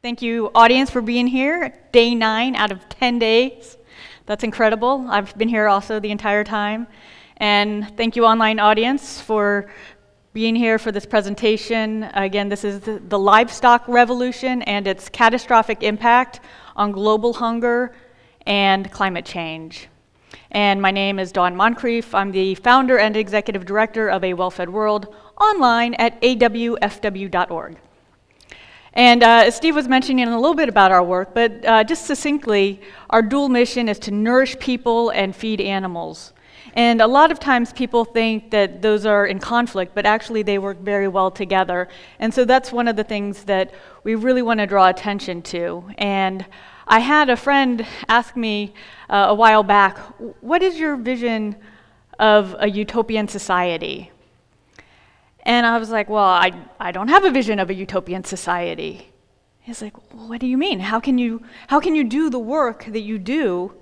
Thank you, audience, for being here. Day 9 out of 10 days. That's incredible. I've been here also the entire time. And thank you, online audience, for being here for this presentation. Again, this is the Livestock Revolution and its catastrophic impact on global hunger and climate change. And my name is Dawn Moncrief. I'm the founder and executive director of A Well-Fed World online at AWFW.org. And as Steve was mentioning a little bit about our work, but just succinctly, our dual mission is to nourish people and feed animals. And a lot of times people think that those are in conflict, but actually they work very well together. And so that's one of the things that we really want to draw attention to. And I had a friend ask me a while back, what is your vision of a utopian society? And I was like, well, I don't have a vision of a utopian society. He's like, well, what do you mean? How can you do the work that you do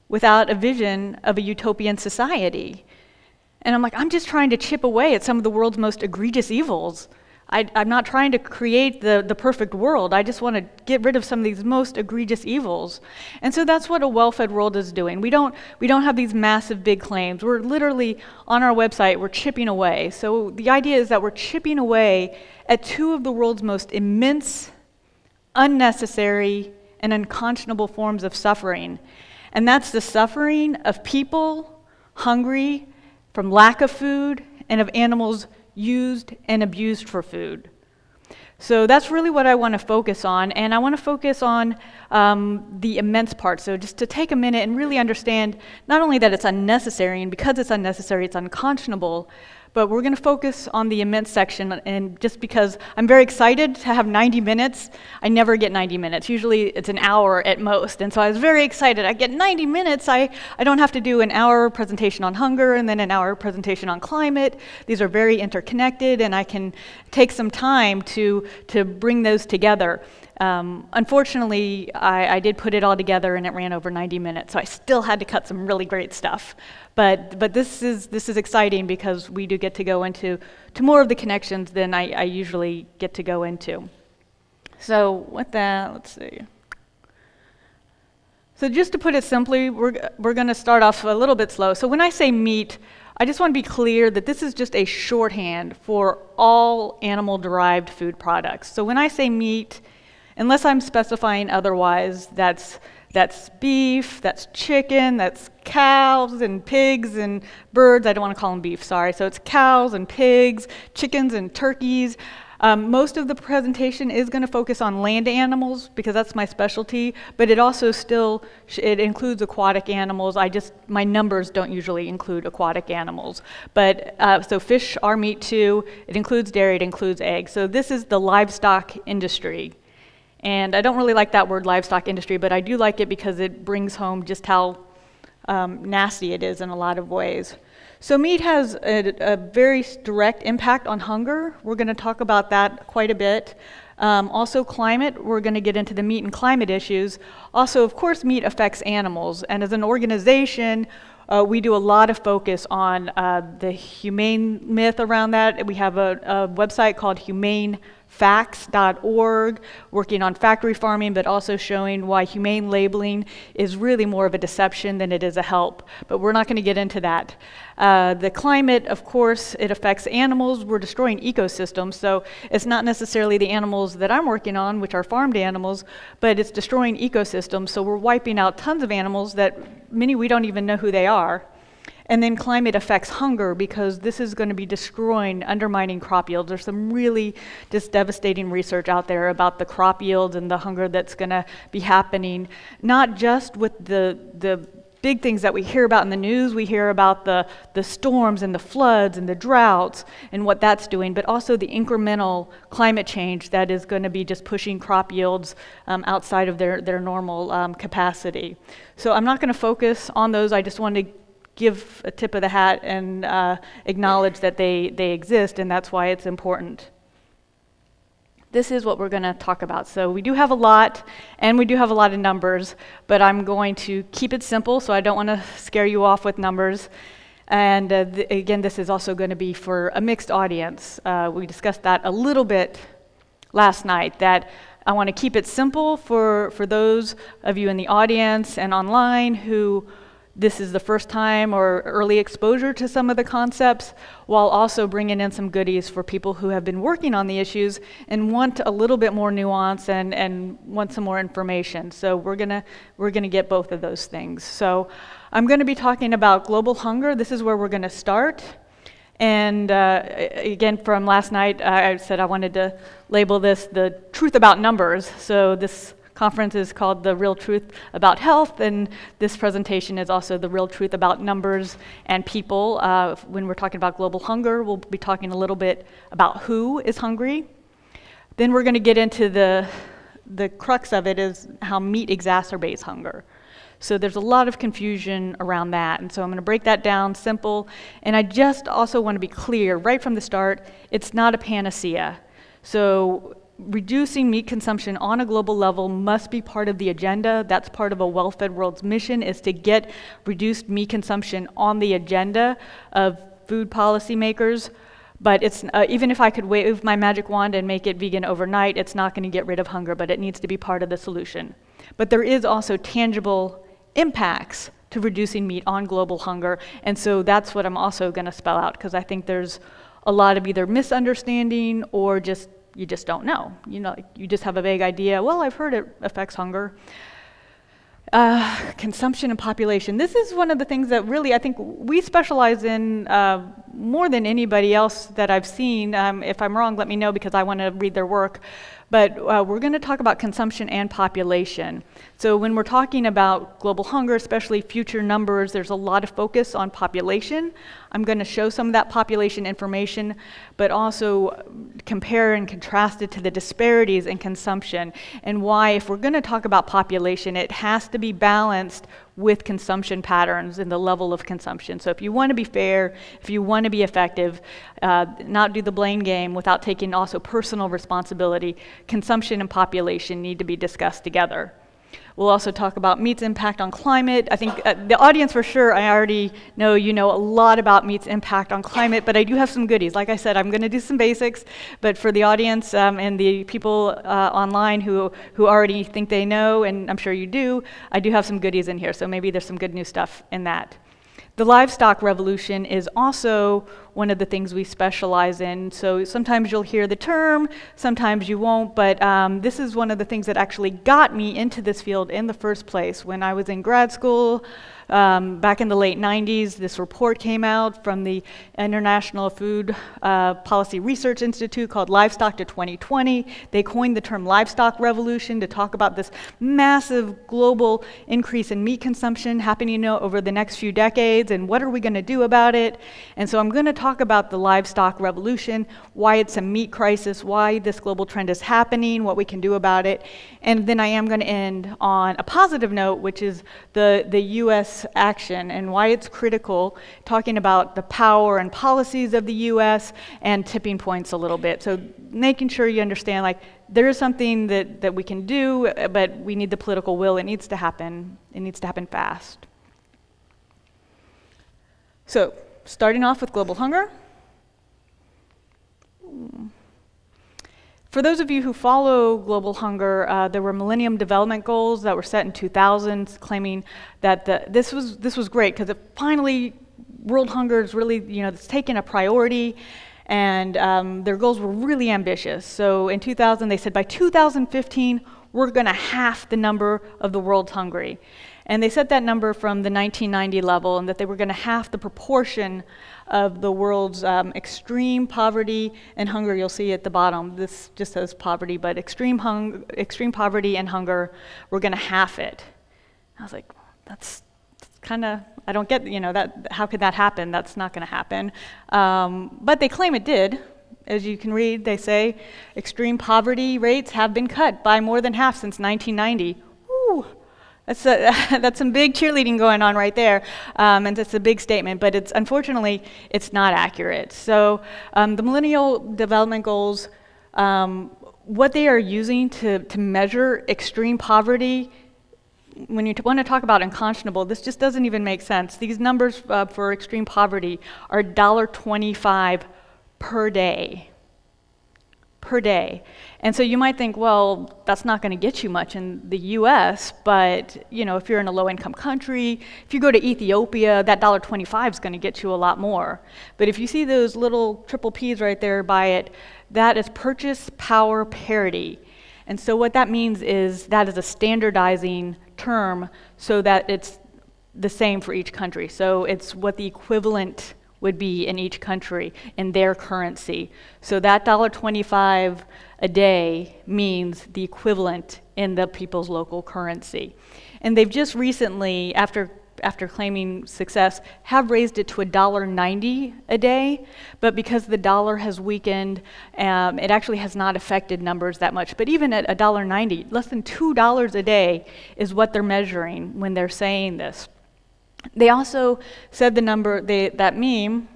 without a vision of a utopian society? And I'm like, I'm just trying to chip away at some of the world's most egregious evils. I'm not trying to create the perfect world. I just want to get rid of some of these most egregious evils. And so that's what A Well-Fed World is doing. We don't have these massive big claims. We're literally, on our website, we're chipping away. So the idea is that we're chipping away at two of the world's most immense, unnecessary, and unconscionable forms of suffering. And that's the suffering of people hungry from lack of food and of animals used and abused for food. So that's really what I want to focus on, and I want to focus on the immense part. So just to take a minute and really understand not only that it's unnecessary, and because it's unnecessary, it's unconscionable, but we're going to focus on the immense section, and just because I'm very excited to have 90 minutes, I never get 90 minutes. Usually it's an hour at most, and so I was very excited. I get 90 minutes. I don't have to do an hour presentation on hunger and then an hour presentation on climate. These are very interconnected, and I can take some time to bring those together. Unfortunately, I did put it all together and it ran over 90 minutes, so I still had to cut some really great stuff. But this is exciting because we do get to go into more of the connections than I usually get to go into. So with that, let's see. So just to put it simply, we're going to start off a little bit slow. So when I say meat, I just want to be clear that this is just a shorthand for all animal-derived food products. So when I say meat, unless I'm specifying otherwise, that's beef, that's chicken, that's cows and pigs and birds. I don't want to call them beef, sorry. So it's cows and pigs, chickens and turkeys. Most of the presentation is going to focus on land animals because that's my specialty, but it also it includes aquatic animals. My numbers don't usually include aquatic animals. But so fish are meat too. It includes dairy, it includes eggs. So this is the livestock industry. And I don't really like that word, livestock industry, but I do like it because it brings home just how nasty it is in a lot of ways. So meat has a very direct impact on hunger. We're going to talk about that quite a bit. Also climate, we're going to get into the meat and climate issues. Also, of course, meat affects animals. And as an organization, we do a lot of focus on the humane myth around that. We have a website called humanefacts.org, working on factory farming, but also showing why humane labeling is really more of a deception than it is a help. But we're not going to get into that. The climate, of course, it affects animals. We're destroying ecosystems, so it's not necessarily the animals that I'm working on, which are farmed animals, but it's destroying ecosystems, so we're wiping out tons of animals that many we don't even know who they are. And then climate affects hunger because this is going to be destroying, undermining crop yields. There's some really just devastating research out there about the crop yields and the hunger that's going to be happening, not just with the big things that we hear about in the news. We hear about the storms and the floods and the droughts and what that's doing, but also the incremental climate change that is going to be just pushing crop yields outside of their normal capacity. So I'm not going to focus on those. I just want to give a tip of the hat and acknowledge that they exist, and that's why it's important. This is what we're going to talk about. So we do have a lot, and we do have a lot of numbers, but I'm going to keep it simple, so I don't want to scare you off with numbers. And again, this is also going to be for a mixed audience. We discussed that a little bit last night, that I want to keep it simple for those of you in the audience and online who this is the first time or early exposure to some of the concepts, while also bringing in some goodies for people who have been working on the issues and want a little bit more nuance and want some more information. So we're gonna get both of those things. So I'm gonna be talking about global hunger. This is where we're gonna start. And again, from last night, I said I wanted to label this the truth about numbers. So this conference is called The Real Truth About Health, and this presentation is also the real truth about numbers and people. When we're talking about global hunger, we'll be talking a little bit about who is hungry. Then we're going to get into the crux of it, is how meat exacerbates hunger. So there's a lot of confusion around that, and so I'm going to break that down simple. And I just also want to be clear right from the start, it's not a panacea. So reducing meat consumption on a global level must be part of the agenda. That's part of a well-fed world's mission, is to get reduced meat consumption on the agenda of food policymakers. But it's even if I could wave my magic wand and make it vegan overnight, it's not going to get rid of hunger, but it needs to be part of the solution. But there is also tangible impacts to reducing meat on global hunger, and so that's what I'm also going to spell out, because I think there's a lot of either misunderstanding or you just don't know. You just have a vague idea. Well, I've heard it affects hunger. Consumption and population. This is one of the things that really I think we specialize in more than anybody else that I've seen. If I'm wrong, let me know, because I want to read their work. But we're going to talk about consumption and population. So when we're talking about global hunger, especially future numbers, there's a lot of focus on population. I'm going to show some of that population information, but also compare and contrast it to the disparities in consumption, and why, if we're going to talk about population, it has to be balanced with consumption patterns and the level of consumption. So if you want to be fair, if you want to be effective, not do the blame game without taking also personal responsibility, consumption and population need to be discussed together. We'll also talk about meat's impact on climate. I think the audience, for sure, I already know you know a lot about meat's impact on climate, but I do have some goodies. Like I said, I'm going to do some basics, but for the audience and the people online who already think they know, and I'm sure you do, I do have some goodies in here, so maybe there's some good new stuff in that. The Livestock Revolution is also one of the things we specialize in. So sometimes you'll hear the term, sometimes you won't, but this is one of the things that actually got me into this field in the first place. When I was in grad school, back in the late 90s, this report came out from the International Food Policy Research Institute called Livestock to 2020. They coined the term Livestock Revolution to talk about this massive global increase in meat consumption happening over the next few decades, and what are we going to do about it? And so I'm going to talk about the Livestock Revolution, why it's a meat crisis, why this global trend is happening, what we can do about it. And then I am going to end on a positive note, which is the U.S. action and why it's critical, talking about the power and policies of the U.S. and tipping points a little bit. So making sure you understand, like, there is something that we can do, but we need the political will. It needs to happen. It needs to happen fast. So starting off with global hunger. For those of you who follow global hunger, there were Millennium Development Goals that were set in 2000, claiming that this was great, because it finally, world hunger is really, it's taken a priority, and their goals were really ambitious. So in 2000, they said by 2015, we're going to halve the number of the world's hungry. And they set that number from the 1990 level, and that they were going to halve the proportion of the world's extreme poverty and hunger. You'll see at the bottom, this just says poverty, but extreme poverty and hunger, we're going to halve it. I was like, that's kind of, I don't get, that. How could that happen? That's not going to happen. But they claim it did. As you can read, they say extreme poverty rates have been cut by more than half since 1990. Woo! That's some big cheerleading going on right there, and it's a big statement, but unfortunately, it's not accurate. So the Millennial Development Goals, what they are using to measure extreme poverty, when you want to talk about unconscionable, this just doesn't even make sense. These numbers for extreme poverty are $1.25 per day. per day. And so you might think, well, that's not going to get you much in the US, but if you're in a low-income country, if you go to Ethiopia, that $1.25 is going to get you a lot more. But if you see those little triple P's right there by it, that is purchase power parity. And so what that means is that is a standardizing term so that it's the same for each country. So it's what the equivalent would be in each country in their currency. So that $1.25 a day means the equivalent in the people's local currency. And they've just recently, after claiming success, have raised it to $1.90 a day, but because the dollar has weakened, it actually has not affected numbers that much. But even at $1.90, less than $2 a day is what they're measuring when they're saying this. They also said the number, that meme,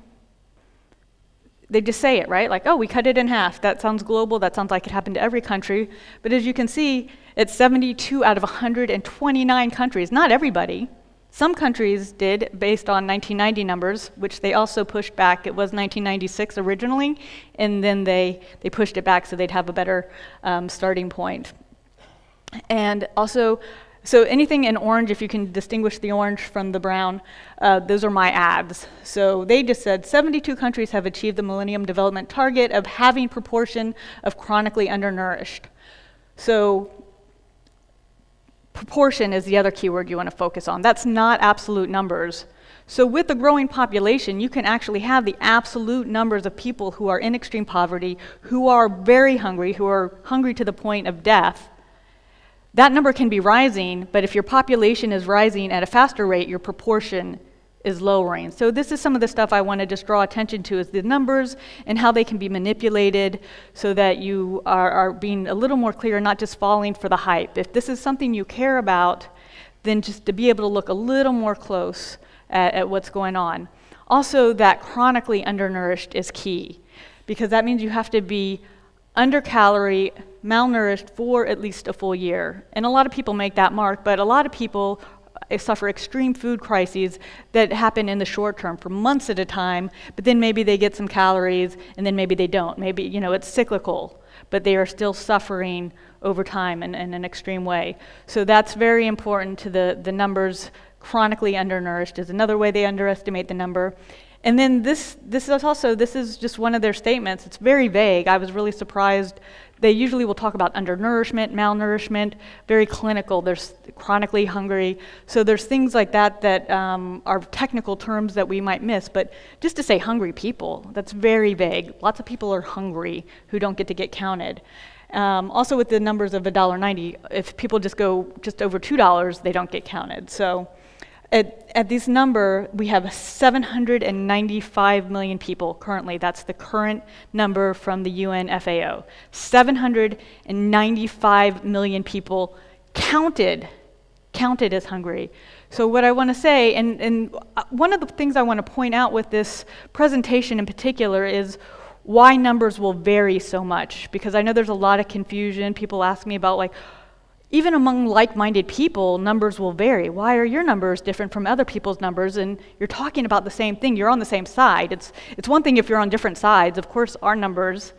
they just say it, right? Like, oh, we cut it in half. That sounds global. That sounds like it happened to every country. But as you can see, it's 72 out of 129 countries. Not everybody. Some countries did, based on 1990 numbers, which they also pushed back. It was 1996 originally, and then they pushed it back so they'd have a better starting point. And also, so anything in orange, if you can distinguish the orange from the brown, those are my ads. So they just said 72 countries have achieved the Millennium Development Target of having proportion of chronically undernourished. So proportion is the other keyword you want to focus on. That's not absolute numbers. So with the growing population, you can actually have the absolute numbers of people who are in extreme poverty, who are very hungry, who are hungry to the point of death. That number can be rising, but if your population is rising at a faster rate, your proportion is lowering. So this is some of the stuff I want to just draw attention to, is the numbers and how they can be manipulated so that you are being a little more clear, not just falling for the hype. If this is something you care about, then just to be able to look a little more close at what's going on. Also, that chronically undernourished is key, because that means you have to be undercalorie, malnourished for at least a full year. And a lot of people make that mark, but a lot of people suffer extreme food crises that happen in the short term for months at a time, but then maybe they get some calories and then maybe they don't. Maybe, it's cyclical, but they are still suffering over time in an extreme way. So that's very important to the numbers. Chronically undernourished is another way they underestimate the number. And then this is just one of their statements. It's very vague. I was really surprised. They usually will talk about undernourishment, malnourishment, very clinical. There's chronically hungry. So there's things like that that are technical terms that we might miss. But just to say hungry people, that's very vague. Lots of people are hungry who don't get to get counted. Also with the numbers of $1.90, if people just go just over $2, they don't get counted. So at this number, we have 795 million people currently. That's the current number from the UN FAO. 795 million people counted as hungry. So what I want to say, and one of the things I want to point out with this presentation in particular is why numbers will vary so much, because I know there's a lot of confusion. People ask me about, like, even among like-minded people, numbers will vary. Why are your numbers different from other people's numbers? And you're talking about the same thing. You're on the same side. It's one thing if you're on different sides. Of course, our numbers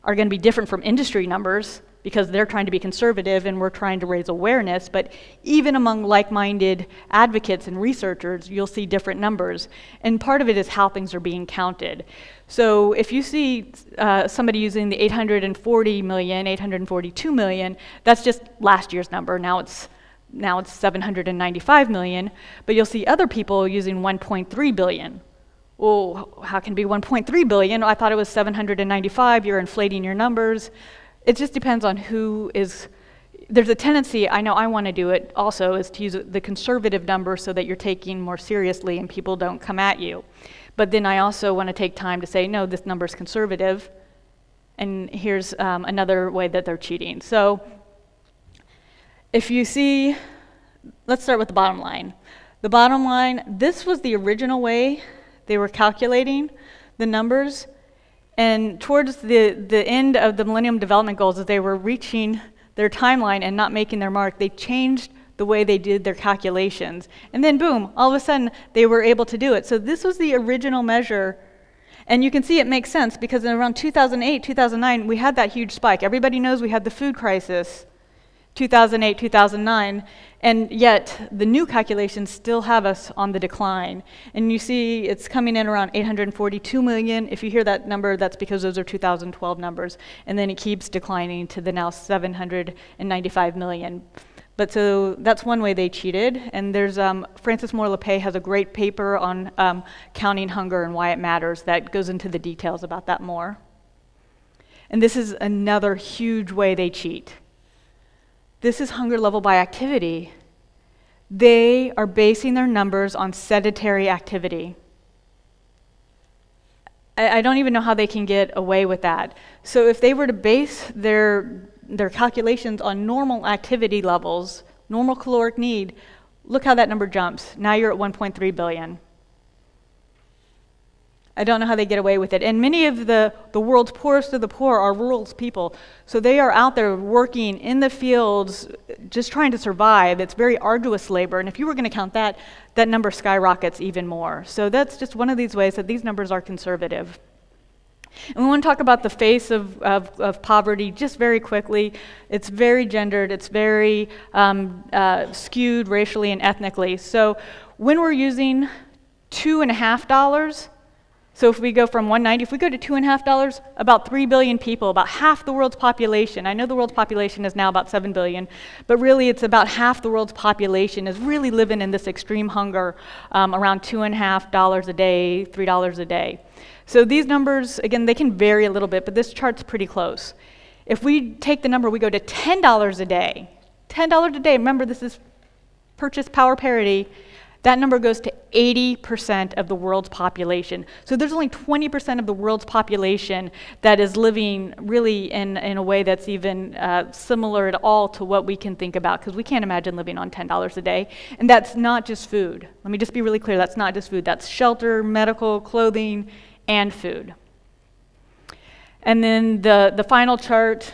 are going to be different from industry numbers because they're trying to be conservative and we're trying to raise awareness. But even among like-minded advocates and researchers, you'll see different numbers. And part of it is how things are being counted. So if you see somebody using the 840 million, 842 million, that's just last year's number. Now it's 795 million, but you'll see other people using 1.3 billion. Well, how can it be 1.3 billion? I thought it was 795. You're inflating your numbers. It just depends on who is. There's a tendency, I know I want to do it also, is to use the conservative number so that you're taking more seriously and people don't come at you. But then I also want to take time to say, no, this number is conservative, and here's another way that they're cheating. So if you see, let's start with the bottom line. The bottom line, this was the original way they were calculating the numbers, and towards the end of the Millennium Development Goals, as they were reaching their timeline and not making their mark, they changed the way they did their calculations. And then boom, all of a sudden, they were able to do it. So this was the original measure. And you can see it makes sense because in around 2008, 2009, we had that huge spike. Everybody knows we had the food crisis, 2008, 2009, and yet the new calculations still have us on the decline. And you see it's coming in around 842 million. If you hear that number, that's because those are 2012 numbers. And then it keeps declining to the now 795 million. But so that's one way they cheated. And there's Francis Moore Lepay has a great paper on counting hunger and why it matters that goes into the details about that more. And this is another huge way they cheat. This is hunger level by activity. They are basing their numbers on sedentary activity. I don't even know how they can get away with that. So if they were to base their calculations on normal activity levels, normal caloric need, look how that number jumps. Now you're at 1.3 billion. I don't know how they get away with it. And many of the world's poorest of the poor are rural people. So they are out there working in the fields, just trying to survive. It's very arduous labor. And if you were going to count that, that number skyrockets even more. So that's just one of these ways that these numbers are conservative. And we want to talk about the face of poverty just very quickly. It's very gendered. It's very skewed racially and ethnically. So when we're using $2.50, so if we go from 190, if we go to $2.50, about 3 billion people, about half the world's population. I know the world's population is now about 7 billion, but really it's about half the world's population is really living in this extreme hunger, around $2.50 a day, $3 a day. So these numbers, again, they can vary a little bit, but this chart's pretty close. If we take the number, we go to $10 a day. $10 a day, remember this is purchase power parity. That number goes to 80% of the world's population. So there's only 20% of the world's population that is living really in a way that's even similar at all to what we can think about, because we can't imagine living on $10 a day. And that's not just food. Let me just be really clear, that's not just food. That's shelter, medical, clothing, and food. And then the final chart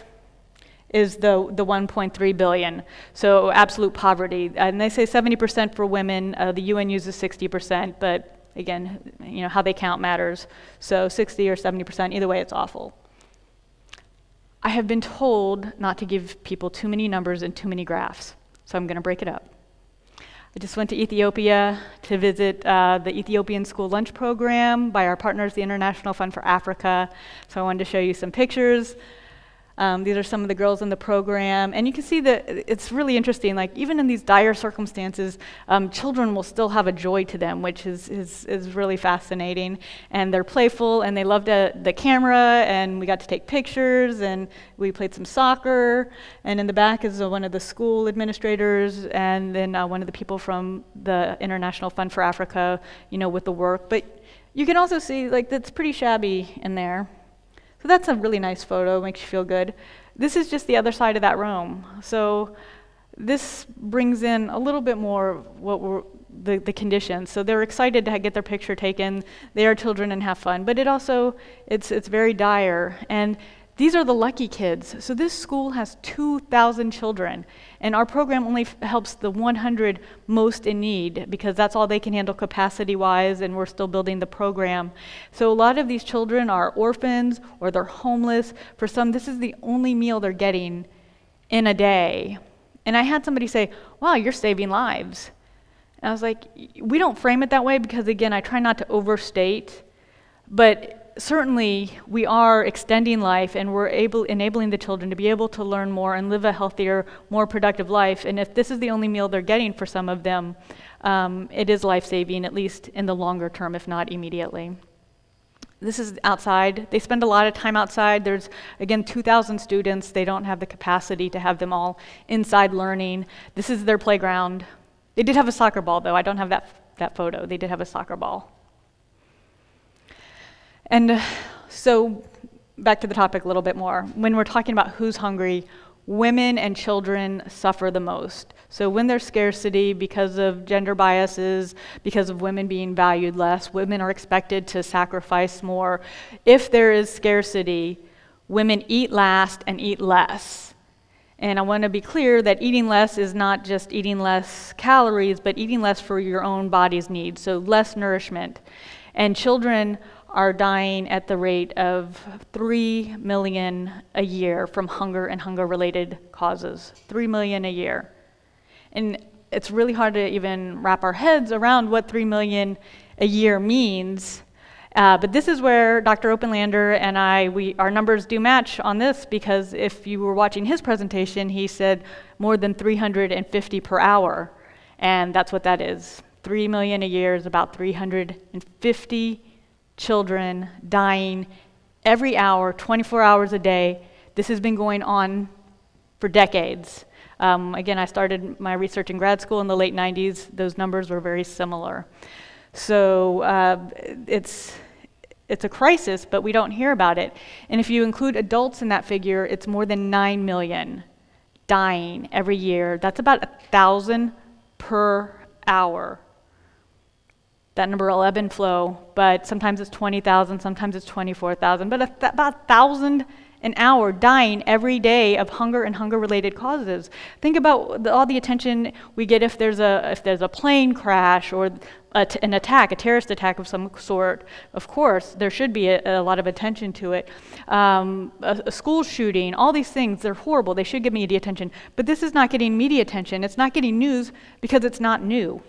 is the 1.3 billion, so absolute poverty. And they say 70% for women. The UN uses 60%, but again, you know, how they count matters. So 60 or 70%, either way, it's awful. I have been told not to give people too many numbers and too many graphs, so I'm going to break it up. I just went to Ethiopia to visit the Ethiopian School Lunch Program by our partners, the International Fund for Africa. So I wanted to show you some pictures. These are some of the girls in the program, and you can see that it's really interesting. Like even in these dire circumstances, children will still have a joy to them, which is really fascinating. And they're playful, and they love the camera. And we got to take pictures, and we played some soccer. And in the back is one of the school administrators, and then one of the people from the International Fund for Africa, you know, with the work. But you can also see like that's pretty shabby in there. So that's a really nice photo, makes you feel good. This is just the other side of that room. So this brings in a little bit more what were the conditions. So they're excited to get their picture taken. They are children and have fun, but it's very dire. And these are the lucky kids. So this school has 2,000 children, and our program only helps the 100 most in need because that's all they can handle capacity-wise, and we're still building the program. So a lot of these children are orphans or they're homeless. For some, this is the only meal they're getting in a day. And I had somebody say, wow, you're saving lives. And I was like, we don't frame it that way because, again, I try not to overstate, but certainly we are extending life, and we're enabling the children to be able to learn more and live a healthier, more productive life. And if this is the only meal they're getting for some of them, it is life-saving, at least in the longer term, if not immediately. This is outside. They spend a lot of time outside. There's, again, 2,000 students. They don't have the capacity to have them all inside learning. This is their playground. They did have a soccer ball, though. I don't have that photo. They did have a soccer ball. And so back to the topic a little bit more. When we're talking about who's hungry, women and children suffer the most. So when there's scarcity because of gender biases, because of women being valued less, women are expected to sacrifice more. If there is scarcity, women eat last and eat less. And I want to be clear that eating less is not just eating less calories, but eating less for your own body's needs, so less nourishment. And children are dying at the rate of 3 million a year from hunger and hunger-related causes. 3 million a year. And it's really hard to even wrap our heads around what 3 million a year means. But this is where Dr. Openlander and our numbers do match on this, because if you were watching his presentation, he said more than 350 per hour. And that's what that is. 3 million a year is about 350 children dying every hour, 24 hours a day. This has been going on for decades. Again, I started my research in grad school in the late 90s. Those numbers were very similar. So it's a crisis, but we don't hear about it. And if you include adults in that figure, it's more than 9 million dying every year. That's about 1,000 per hour. That number will ebb and flow, but sometimes it's 20,000, sometimes it's 24,000, but about 1,000 an hour dying every day of hunger and hunger-related causes. Think about all the attention we get if there's a plane crash or an attack, a terrorist attack of some sort. Of course, there should be a lot of attention to it. A school shooting, all these things, they're horrible. They should get media attention. But this is not getting media attention. It's not getting news because it's not new.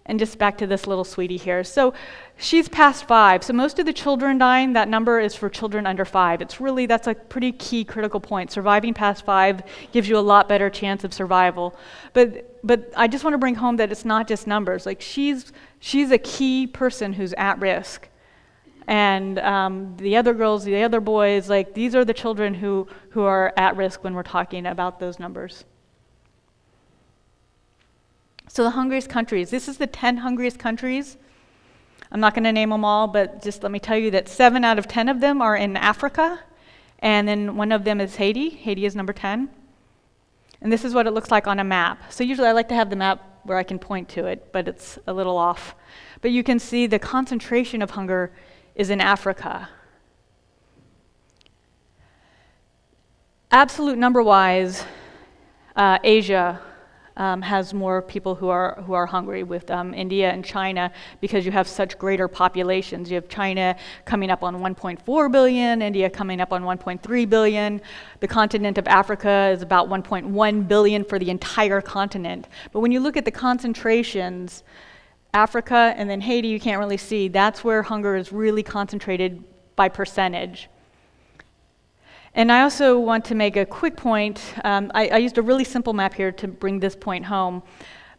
And just back to this little sweetie here. So she's past 5. So most of the children dying, that number is for children under 5. That's a pretty key critical point. Surviving past 5 gives you a lot better chance of survival. But I just want to bring home that it's not just numbers. Like she's a key person who's at risk. And the other girls, the other boys, like these are the children who are at risk when we're talking about those numbers. So the hungriest countries, this is the 10 hungriest countries. I'm not going to name them all, but just let me tell you that 7 out of 10 of them are in Africa, and then one of them is Haiti. Haiti is number 10. And this is what it looks like on a map. So usually I like to have the map where I can point to it, but it's a little off. But you can see the concentration of hunger is in Africa. Absolute number-wise, Asia has more people who are hungry, with India and China, because you have such greater populations. You have China coming up on 1.4 billion, India coming up on 1.3 billion. The continent of Africa is about 1.1 billion for the entire continent. But when you look at the concentrations, Africa and then Haiti, you can't really see. That's where hunger is really concentrated by percentage. And I also want to make a quick point. I used a really simple map here to bring this point home.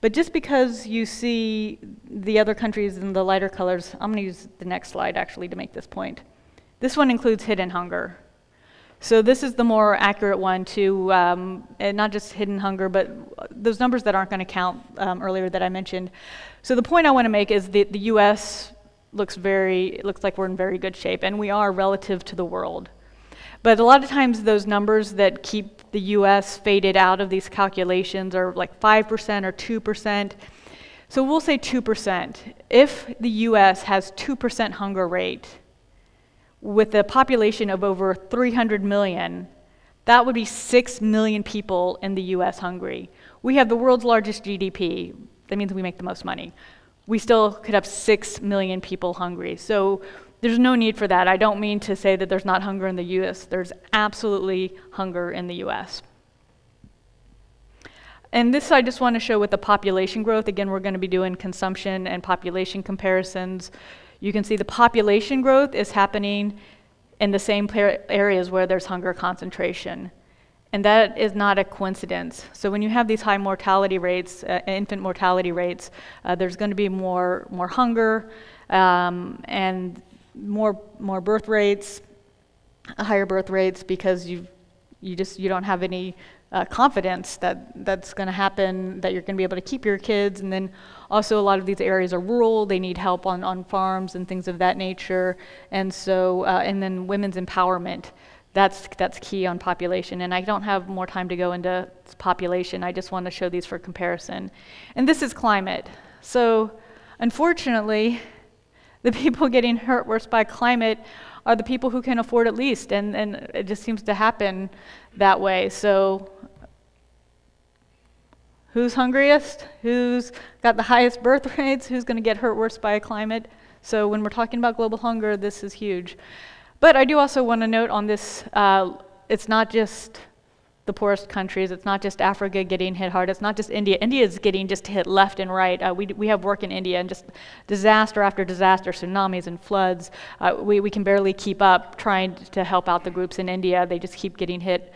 But just because you see the other countries in the lighter colors, I'm going to use the next slide actually to make this point. This one includes hidden hunger. So this is the more accurate one to, and not just hidden hunger, but those numbers that aren't going to count earlier that I mentioned. So the point I want to make is that the US looks like we're in very good shape, and we are relative to the world. But a lot of times those numbers that keep the US faded out of these calculations are like 5% or 2%. So we'll say 2%. If the US has 2% hunger rate, with a population of over 300 million, that would be 6 million people in the US hungry. We have the world's largest GDP. That means we make the most money. We still could have 6 million people hungry. So there's no need for that. I don't mean to say that there's not hunger in the US. There's absolutely hunger in the US. And this I just want to show with the population growth. Again, we're going to be doing consumption and population comparisons. You can see the population growth is happening in the same areas where there's hunger concentration. And that is not a coincidence. So when you have these high mortality rates, infant mortality rates, there's going to be more hunger and more birth rates, higher birth rates, because you don't have any confidence that that's going to happen, that you're going to be able to keep your kids. And then also a lot of these areas are rural. They need help on farms and things of that nature. And so, and then women's empowerment. That's key on population. And I don't have more time to go into population. I just want to show these for comparison. And this is climate. So unfortunately, the people getting hurt worse by climate are the people who can afford it least, and it just seems to happen that way. So who's hungriest? Who's got the highest birth rates? Who's going to get hurt worse by climate? So when we're talking about global hunger, this is huge. But I do also want to note on this, it's not just the poorest countries, it's not just Africa getting hit hard, it's not just India. India is getting just hit left and right. We have work in India, and just disaster after disaster, tsunamis and floods. We can barely keep up trying to help out the groups in India. They just keep getting hit.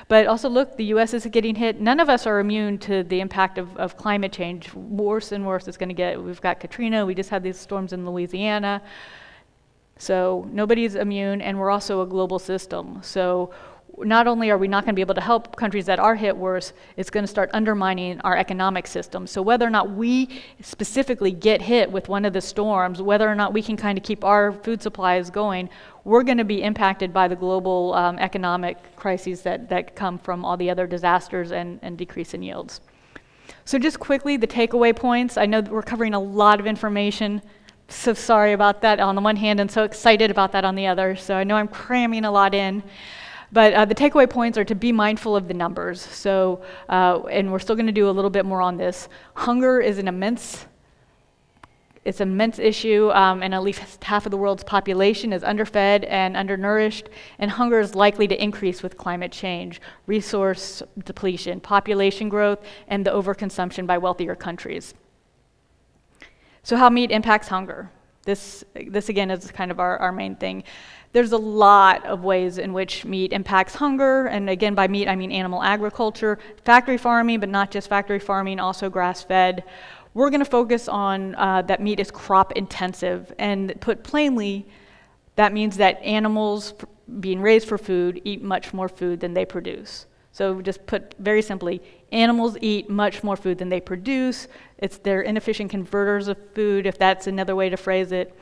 But also look, the US is getting hit. None of us are immune to the impact of climate change. Worse and worse it's going to get. We've got Katrina, we just had these storms in Louisiana. So nobody's immune, and we're also a global system. So not only are we not going to be able to help countries that are hit worse, it's going to start undermining our economic system. So whether or not we specifically get hit with one of the storms, whether or not we can kind of keep our food supplies going, we're going to be impacted by the global economic crises that come from all the other disasters and decrease in yields. So just quickly, the takeaway points. I know that we're covering a lot of information. So sorry about that on the one hand, and so excited about that on the other. So I know I'm cramming a lot in. But the takeaway points are to be mindful of the numbers. So, and we're still going to do a little bit more on this. Hunger is an immense issue, and at least half of the world's population is underfed and undernourished, and hunger is likely to increase with climate change, resource depletion, population growth, and the overconsumption by wealthier countries. So how meat impacts hunger. This again is kind of our main thing. There's a lot of ways in which meat impacts hunger, and again, by meat I mean animal agriculture, factory farming, but not just factory farming, also grass-fed. We're going to focus on that meat is crop intensive, and put plainly, that means that animals being raised for food eat much more food than they produce. So just put very simply, animals eat much more food than they produce. They're inefficient converters of food, if that's another way to phrase it.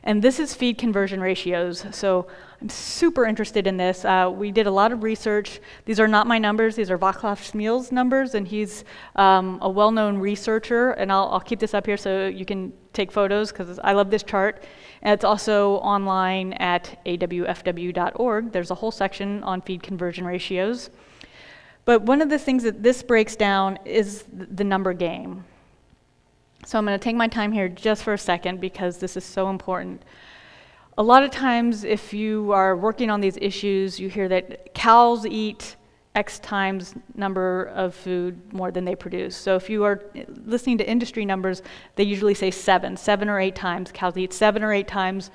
And this is feed conversion ratios. So I'm super interested in this. We did a lot of research. These are not my numbers. These are Václav Smil's numbers, and he's a well-known researcher. And I'll keep this up here so you can take photos, because I love this chart. And it's also online at AWFW.org. There's a whole section on feed conversion ratios. But one of the things that this breaks down is the number game. So I'm going to take my time here just for a second, because this is so important. A lot of times, if you are working on these issues, you hear that cows eat X times number of food more than they produce. So if you are listening to industry numbers, they usually say 7 or 8 times. Cows eat 7 or 8 times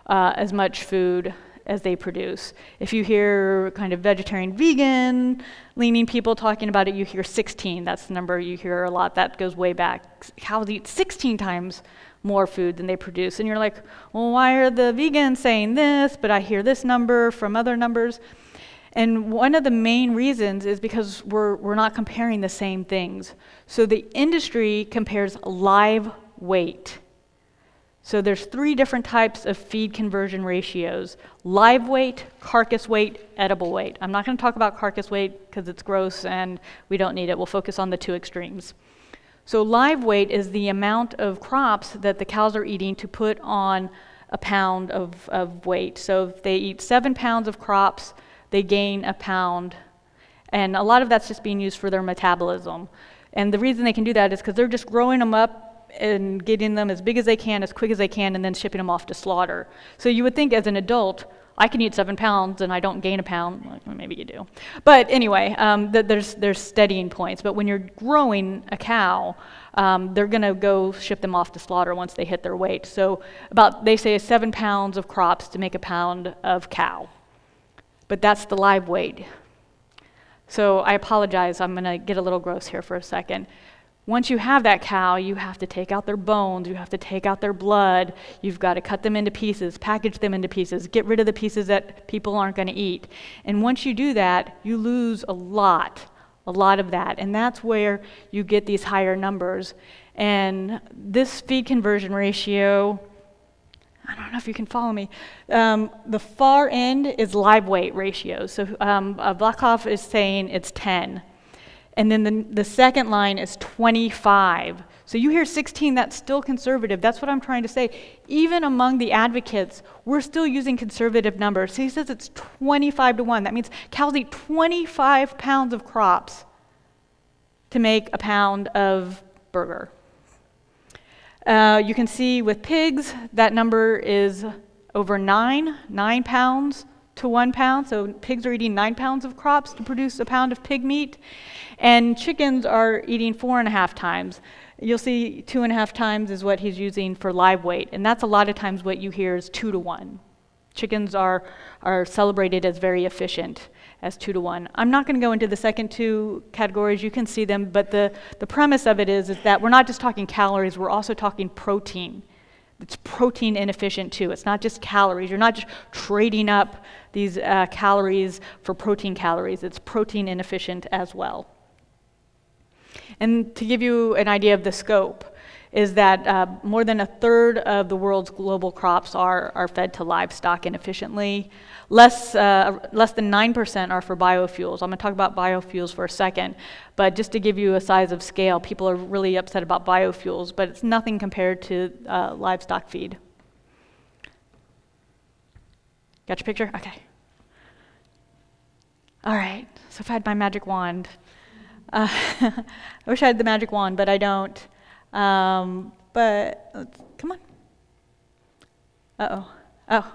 as much food as they produce. If you hear kind of vegetarian, vegan leaning people talking about it, you hear 16. That's the number you hear a lot. That goes way back. Cows eat 16 times more food than they produce. And you're like, well, why are the vegans saying this, but I hear this number from other numbers? And one of the main reasons is because we're not comparing the same things. So the industry compares live weight. So there's 3 different types of feed conversion ratios: live weight, carcass weight, edible weight. I'm not going to talk about carcass weight because it's gross and we don't need it. We'll focus on the 2 extremes. So live weight is the amount of crops that the cows are eating to put on a pound of weight. So if they eat 7 pounds of crops, they gain a pound. And a lot of that's just being used for their metabolism. And the reason they can do that is because they're just growing them up and getting them as big as they can, as quick as they can, and then shipping them off to slaughter. So you would think as an adult, I can eat 7 pounds and I don't gain a pound. Well, maybe you do. But anyway, there's steadying points. But when you're growing a cow, they're going to go ship them off to slaughter once they hit their weight. So they say 7 pounds of crops to make a pound of cow. But that's the live weight. So I apologize. I'm going to get a little gross here for a second. Once you have that cow, you have to take out their bones, you have to take out their blood, you've got to cut them into pieces, package them into pieces, get rid of the pieces that people aren't going to eat. And once you do that, you lose a lot of that. And that's where you get these higher numbers. And this feed conversion ratio, I don't know if you can follow me. The far end is live weight ratio. So Václav is saying it's 10. And then the second line is 25. So you hear 16, that's still conservative. That's what I'm trying to say. Even among the advocates, we're still using conservative numbers. So he says it's 25 to 1. That means cows eat 25 pounds of crops to make a pound of burger. You can see with pigs, that number is over 9 pounds to 1 pound. So pigs are eating 9 pounds of crops to produce a pound of pig meat. And chickens are eating 4.5 times. You'll see 2.5 times is what he's using for live weight. And that's a lot of times what you hear is 2 to 1. Chickens are celebrated as very efficient as 2 to 1. I'm not going to go into the second two categories. You can see them, but the premise of it is that we're not just talking calories, we're also talking protein. It's protein inefficient too. It's not just calories. You're not just trading up these calories for protein calories. It's protein inefficient as well. And to give you an idea of the scope, is that more than 1/3 of the world's global crops are fed to livestock inefficiently. Less than 9% are for biofuels. I'm going to talk about biofuels for a second, but just to give you a size of scale, people are really upset about biofuels, but it's nothing compared to livestock feed. Got your picture? Okay. All right, so if I had my magic wand, I wish I had the magic wand, but I don't. But come on. Oh.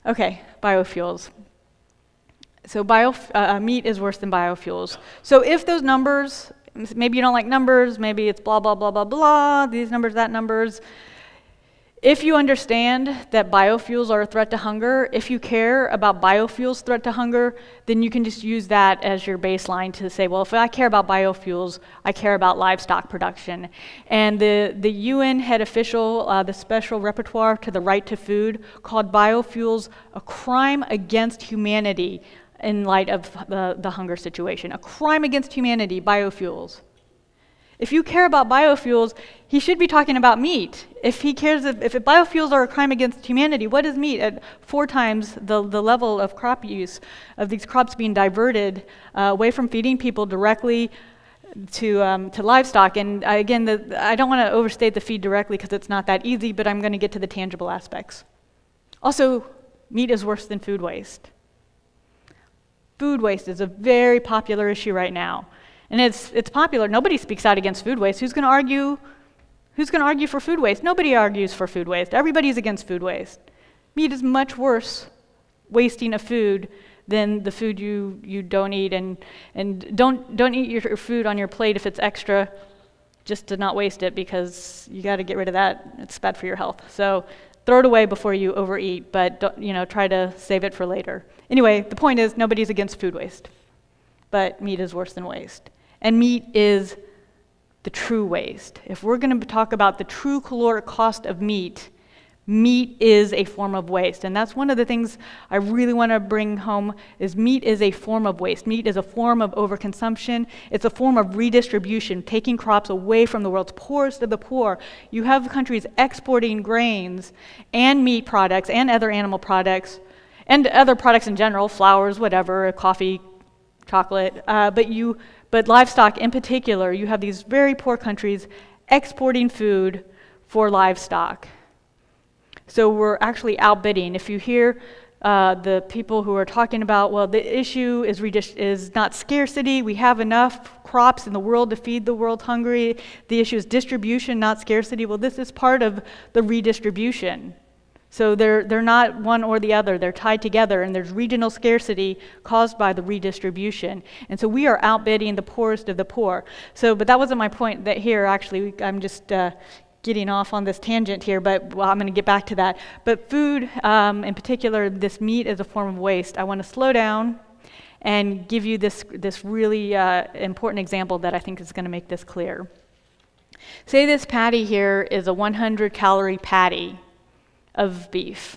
Okay, biofuels. So meat is worse than biofuels. So if those numbers, maybe you don't like numbers, maybe it's blah, blah, blah, blah, blah, these numbers, that numbers. If you understand that biofuels are a threat to hunger, if you care about biofuels' threat to hunger, then you can just use that as your baseline to say, well, if I care about biofuels, I care about livestock production. And the UN head official, the special rapporteur to the right to food, called biofuels a crime against humanity in light of the hunger situation. A crime against humanity, biofuels. If you care about biofuels, he should be talking about meat. If he cares, if biofuels are a crime against humanity, what is meat? At 4 times the level of crop use, of these crops being diverted away from feeding people directly to livestock. And again, I don't want to overstate the feed directly because it's not that easy, but I'm going to get to the tangible aspects. Also, meat is worse than food waste. Food waste is a very popular issue right now. And it's popular. Nobody speaks out against food waste. Who's going to argue for food waste? Nobody argues for food waste. Everybody's against food waste. Meat is much worse wasting of food than the food you don't eat. And don't eat your food on your plate if it's extra, just to not waste it, because you got to get rid of that. It's bad for your health. So throw it away before you overeat, but try to save it for later. Anyway, the point is nobody's against food waste, but meat is worse than waste. And meat is the true waste. If we're going to talk about the true caloric cost of meat, meat is a form of waste. And that's one of the things I really want to bring home is meat is a form of waste. Meat is a form of overconsumption. It's a form of redistribution, taking crops away from the world's poorest of the poor. You have countries exporting grains and meat products and other animal products and other products in general, flowers, whatever, coffee, chocolate, but livestock in particular, you have these very poor countries exporting food for livestock. So we're actually outbidding. If you hear the people who are talking about, well, the issue is not scarcity, we have enough crops in the world to feed the world hungry, the issue is distribution, not scarcity, well, this is part of the redistribution. So they're not one or the other, they're tied together, and there's regional scarcity caused by the redistribution. And so we are outbidding the poorest of the poor. But that wasn't my point that here, actually, I'm just getting off on this tangent here, but I'm going to get back to that. But food, in particular, this meat is a form of waste. I want to slow down and give you this really important example that I think is going to make this clear. Say this patty here is a 100-calorie patty of beef.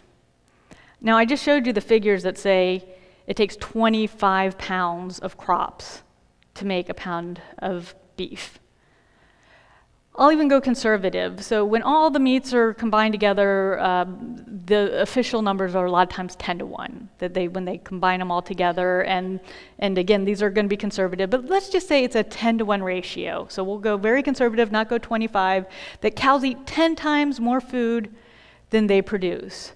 Now, I just showed you the figures that say it takes 25 pounds of crops to make a pound of beef. I'll even go conservative. So when all the meats are combined together, the official numbers are a lot of times 10 to 1, when they combine them all together. And again, these are going to be conservative, but let's just say it's a 10 to 1 ratio. So we'll go very conservative, not go 25, that cows eat 10 times more food than they produce.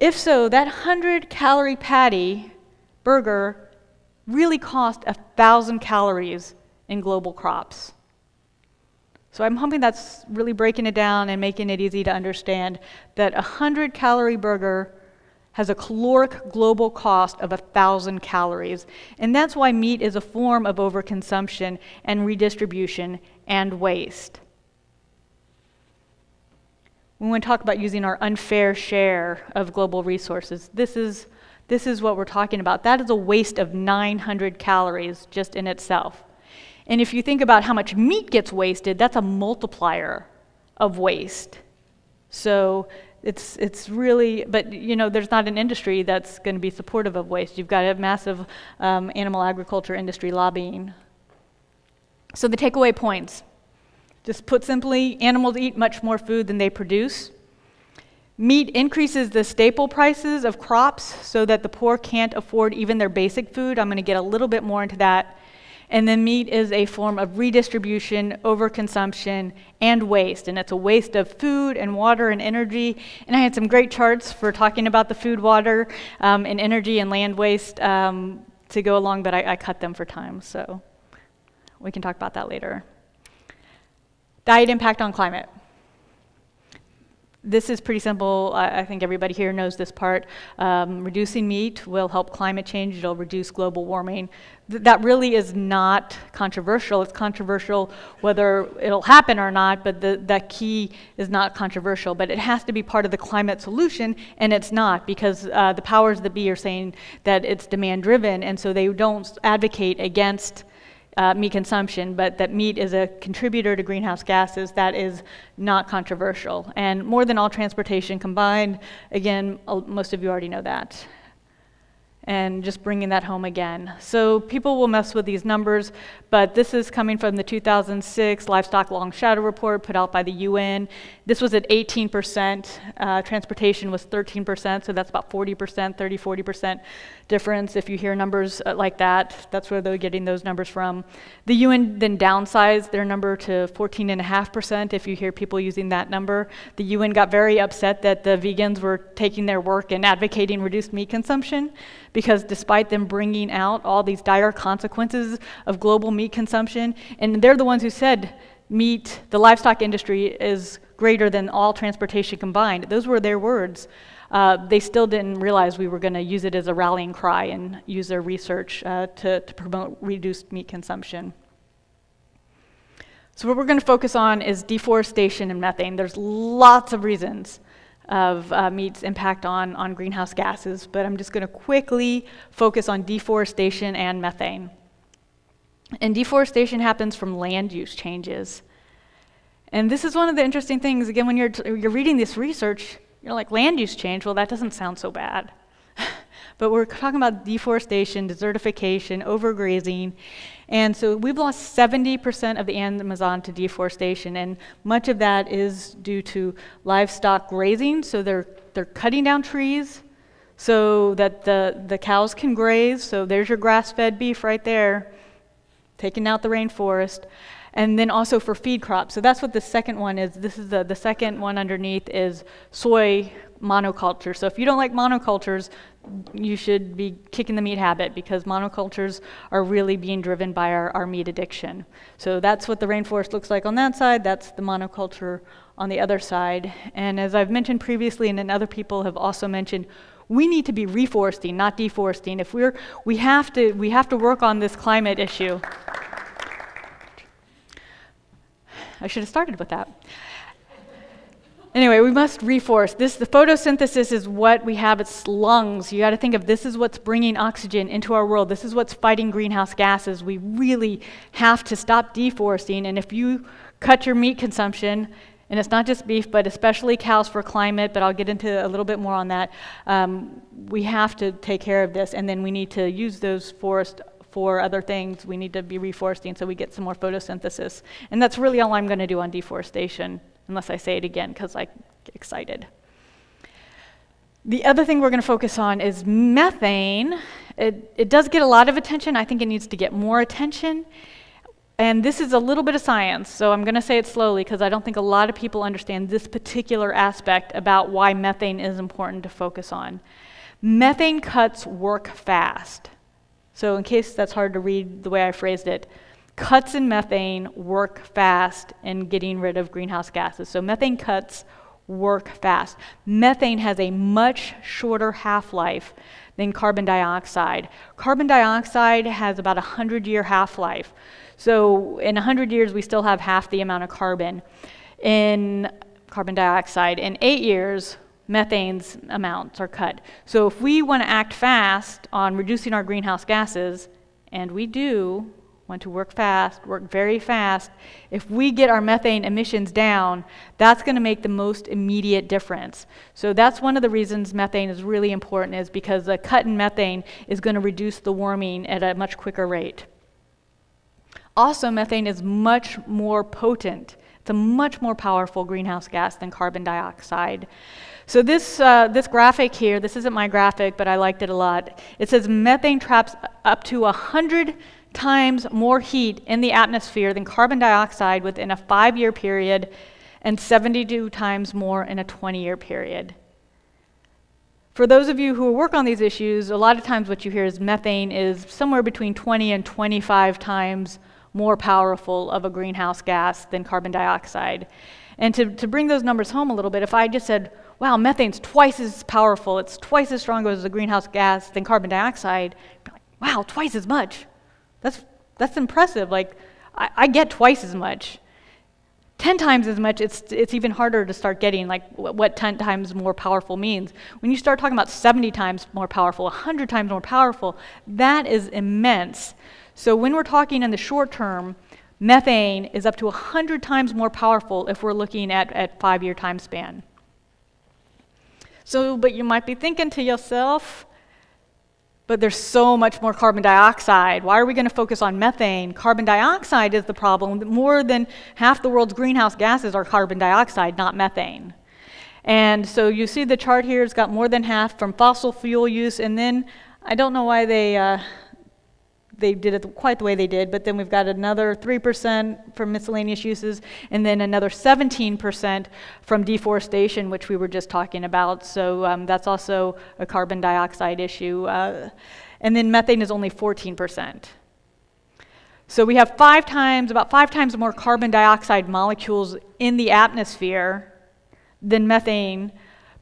If so, that 100-calorie patty burger really cost 1,000 calories in global crops. So I'm hoping that's really breaking it down and making it easy to understand that a 100-calorie burger has a caloric global cost of 1,000 calories. And that's why meat is a form of overconsumption and redistribution and waste. We want to talk about using our unfair share of global resources. This is what we're talking about. That is a waste of 900 calories just in itself. And if you think about how much meat gets wasted, that's a multiplier of waste. So it's really, but there's not an industry that's going to be supportive of waste. You've got a massive animal agriculture industry lobbying. So the takeaway points. Just put simply, animals eat much more food than they produce. Meat increases the staple prices of crops so that the poor can't afford even their basic food. I'm going to get a little bit more into that. And then meat is a form of redistribution, overconsumption, and waste. And it's a waste of food and water and energy. And I had some great charts for talking about the food, water, and energy and land waste to go along, but I cut them for time. So we can talk about that later. Diet impact on climate. This is pretty simple. I think everybody here knows this part. Reducing meat will help climate change. It'll reduce global warming. That really is not controversial. It's controversial whether it'll happen or not, but that key is not controversial. But it has to be part of the climate solution, and it's not, because the powers that be are saying that it's demand-driven, and so they don't advocate against meat consumption, but that meat is a contributor to greenhouse gases. That is not controversial. And more than all transportation combined, again, most of you already know that. And just bringing that home again. So people will mess with these numbers, but this is coming from the 2006 Livestock Long Shadow Report put out by the UN. This was at 18%. Transportation was 13%, so that's about 40%, 30, 40% difference. If you hear numbers like that, that's where they're getting those numbers from. The UN then downsized their number to 14.5% if you hear people using that number. The UN got very upset that the vegans were taking their work and advocating reduced meat consumption, because despite them bringing out all these dire consequences of global meat consumption, and they're the ones who said meat, the livestock industry is greater than all transportation combined. Those were their words. They still didn't realize we were going to use it as a rallying cry and use their research to promote reduced meat consumption. So what we're going to focus on is deforestation and methane. There's lots of reasons of meat's impact on greenhouse gases, but I'm just going to quickly focus on deforestation and methane. And deforestation happens from land use changes. And this is one of the interesting things, again, when you're reading this research, you're like, land use change? Well, that doesn't sound so bad. But we're talking about deforestation, desertification, overgrazing. And so we've lost 70% of the Amazon to deforestation, and much of that is due to livestock grazing. So they're cutting down trees so that the cows can graze. So there's your grass-fed beef right there, taking out the rainforest. And then also for feed crops. So that's what the second one is. This is the second one underneath is soy monoculture. So if you don't like monocultures, you should be kicking the meat habit, because monocultures are really being driven by our meat addiction. So that's what the rainforest looks like on that side. That's the monoculture on the other side. And as I've mentioned previously, and then other people have also mentioned, we need to be reforesting, not deforesting. If we have to work on this climate issue. I should have started with that. Anyway, we must reforest. The photosynthesis is what we have. It's lungs. You got to think of this is what's bringing oxygen into our world. This is what's fighting greenhouse gases. We really have to stop deforesting. And if you cut your meat consumption, and it's not just beef, but especially cows for climate, but I'll get into a little bit more on that, we have to take care of this, and then we need to use those forests for other things. We need to be reforesting so we get some more photosynthesis. And that's really all I'm going to do on deforestation, unless I say it again because I get excited. The other thing we're going to focus on is methane. It does get a lot of attention. I think it needs to get more attention. And this is a little bit of science, so I'm going to say it slowly because I don't think a lot of people understand this particular aspect about why methane is important to focus on. Methane cuts work fast. So in case that's hard to read the way I phrased it, Cuts in methane work fast in getting rid of greenhouse gases. So methane cuts work fast. Methane has a much shorter half-life than carbon dioxide. Carbon dioxide has about a 100-year half-life. So in 100 years, we still have half the amount of carbon in carbon dioxide. In 8 years, methane's amounts are cut. So if we want to act fast on reducing our greenhouse gases, and we do want to work fast, work very fast, if we get our methane emissions down, that's going to make the most immediate difference. So that's one of the reasons methane is really important, is because the cut in methane is going to reduce the warming at a much quicker rate. Also, methane is much more potent. It's a much more powerful greenhouse gas than carbon dioxide. So this graphic here, this isn't my graphic, but I liked it a lot. It says methane traps up to 100 times more heat in the atmosphere than carbon dioxide within a 5-year period, and 72 times more in a 20-year period. For those of you who work on these issues, a lot of times what you hear is methane is somewhere between 20 and 25 times more powerful of a greenhouse gas than carbon dioxide. And to bring those numbers home a little bit, if I just said, wow, methane's twice as powerful, it's twice as strong as a greenhouse gas than carbon dioxide, you'd be like, wow, twice as much. That's impressive. Like, I get twice as much. 10 times as much, it's even harder to start getting like what 10 times more powerful means. When you start talking about 70 times more powerful, 100 times more powerful, that is immense. So when we're talking in the short term, methane is up to 100 times more powerful if we're looking at 5-year time span. So, but you might be thinking to yourself, but there's so much more carbon dioxide. Why are we going to focus on methane? Carbon dioxide is the problem. More than half the world's greenhouse gases are carbon dioxide, not methane. And so you see the chart here, it's got more than half from fossil fuel use, and then I don't know why they did it quite the way they did, but then we've got another 3% from miscellaneous uses, and then another 17% from deforestation, which we were just talking about. So that's also a carbon dioxide issue. And then methane is only 14%. So we have about 5 times more carbon dioxide molecules in the atmosphere than methane,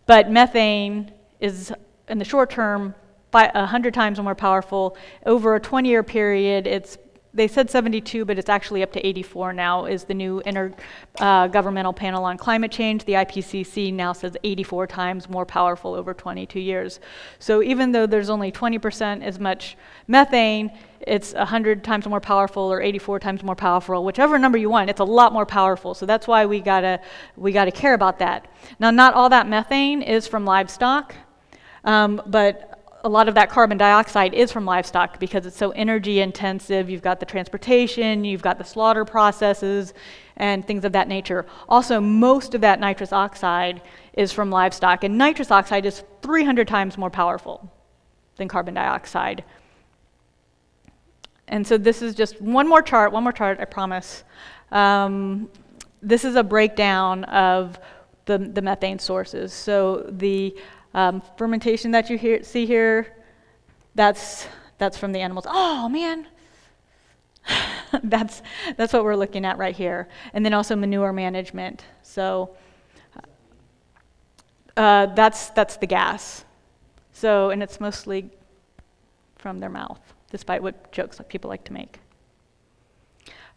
but methane is, in the short term, 100 times more powerful. Over a 20-year period, they said 72, but it's actually up to 84 now, is the new Intergovernmental Panel on Climate Change. The IPCC now says 84 times more powerful over 22 years. So even though there's only 20% as much methane, it's 100 times more powerful or 84 times more powerful, whichever number you want, it's a lot more powerful. So that's why we gotta care about that. Now, not all that methane is from livestock, but a lot of that carbon dioxide is from livestock because it's so energy intensive. You've got the transportation, you've got the slaughter processes, and things of that nature. Also, most of that nitrous oxide is from livestock, and nitrous oxide is 300 times more powerful than carbon dioxide. And so this is just one more chart, I promise. This is a breakdown of the methane sources. So the fermentation that you see here, that's from the animals. Oh man, that's what we're looking at right here. And then also manure management. So that's the gas. So, and it's mostly from their mouth, despite what jokes people like to make.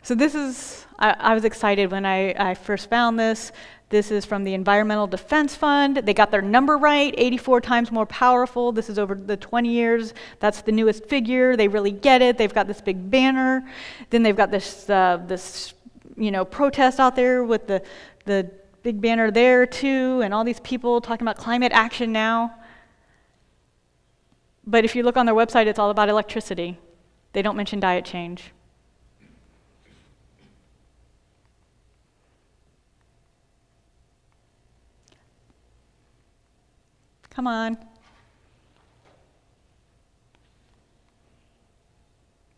So this is, I was excited when I first found this. This is from the Environmental Defense Fund. They got their number right, 84 times more powerful. This is over the 20 years. That's the newest figure. They really get it. They've got this big banner. Then they've got this protest out there with the big banner there too, and all these people talking about climate action now. But if you look on their website, it's all about electricity. They don't mention diet change. Come on.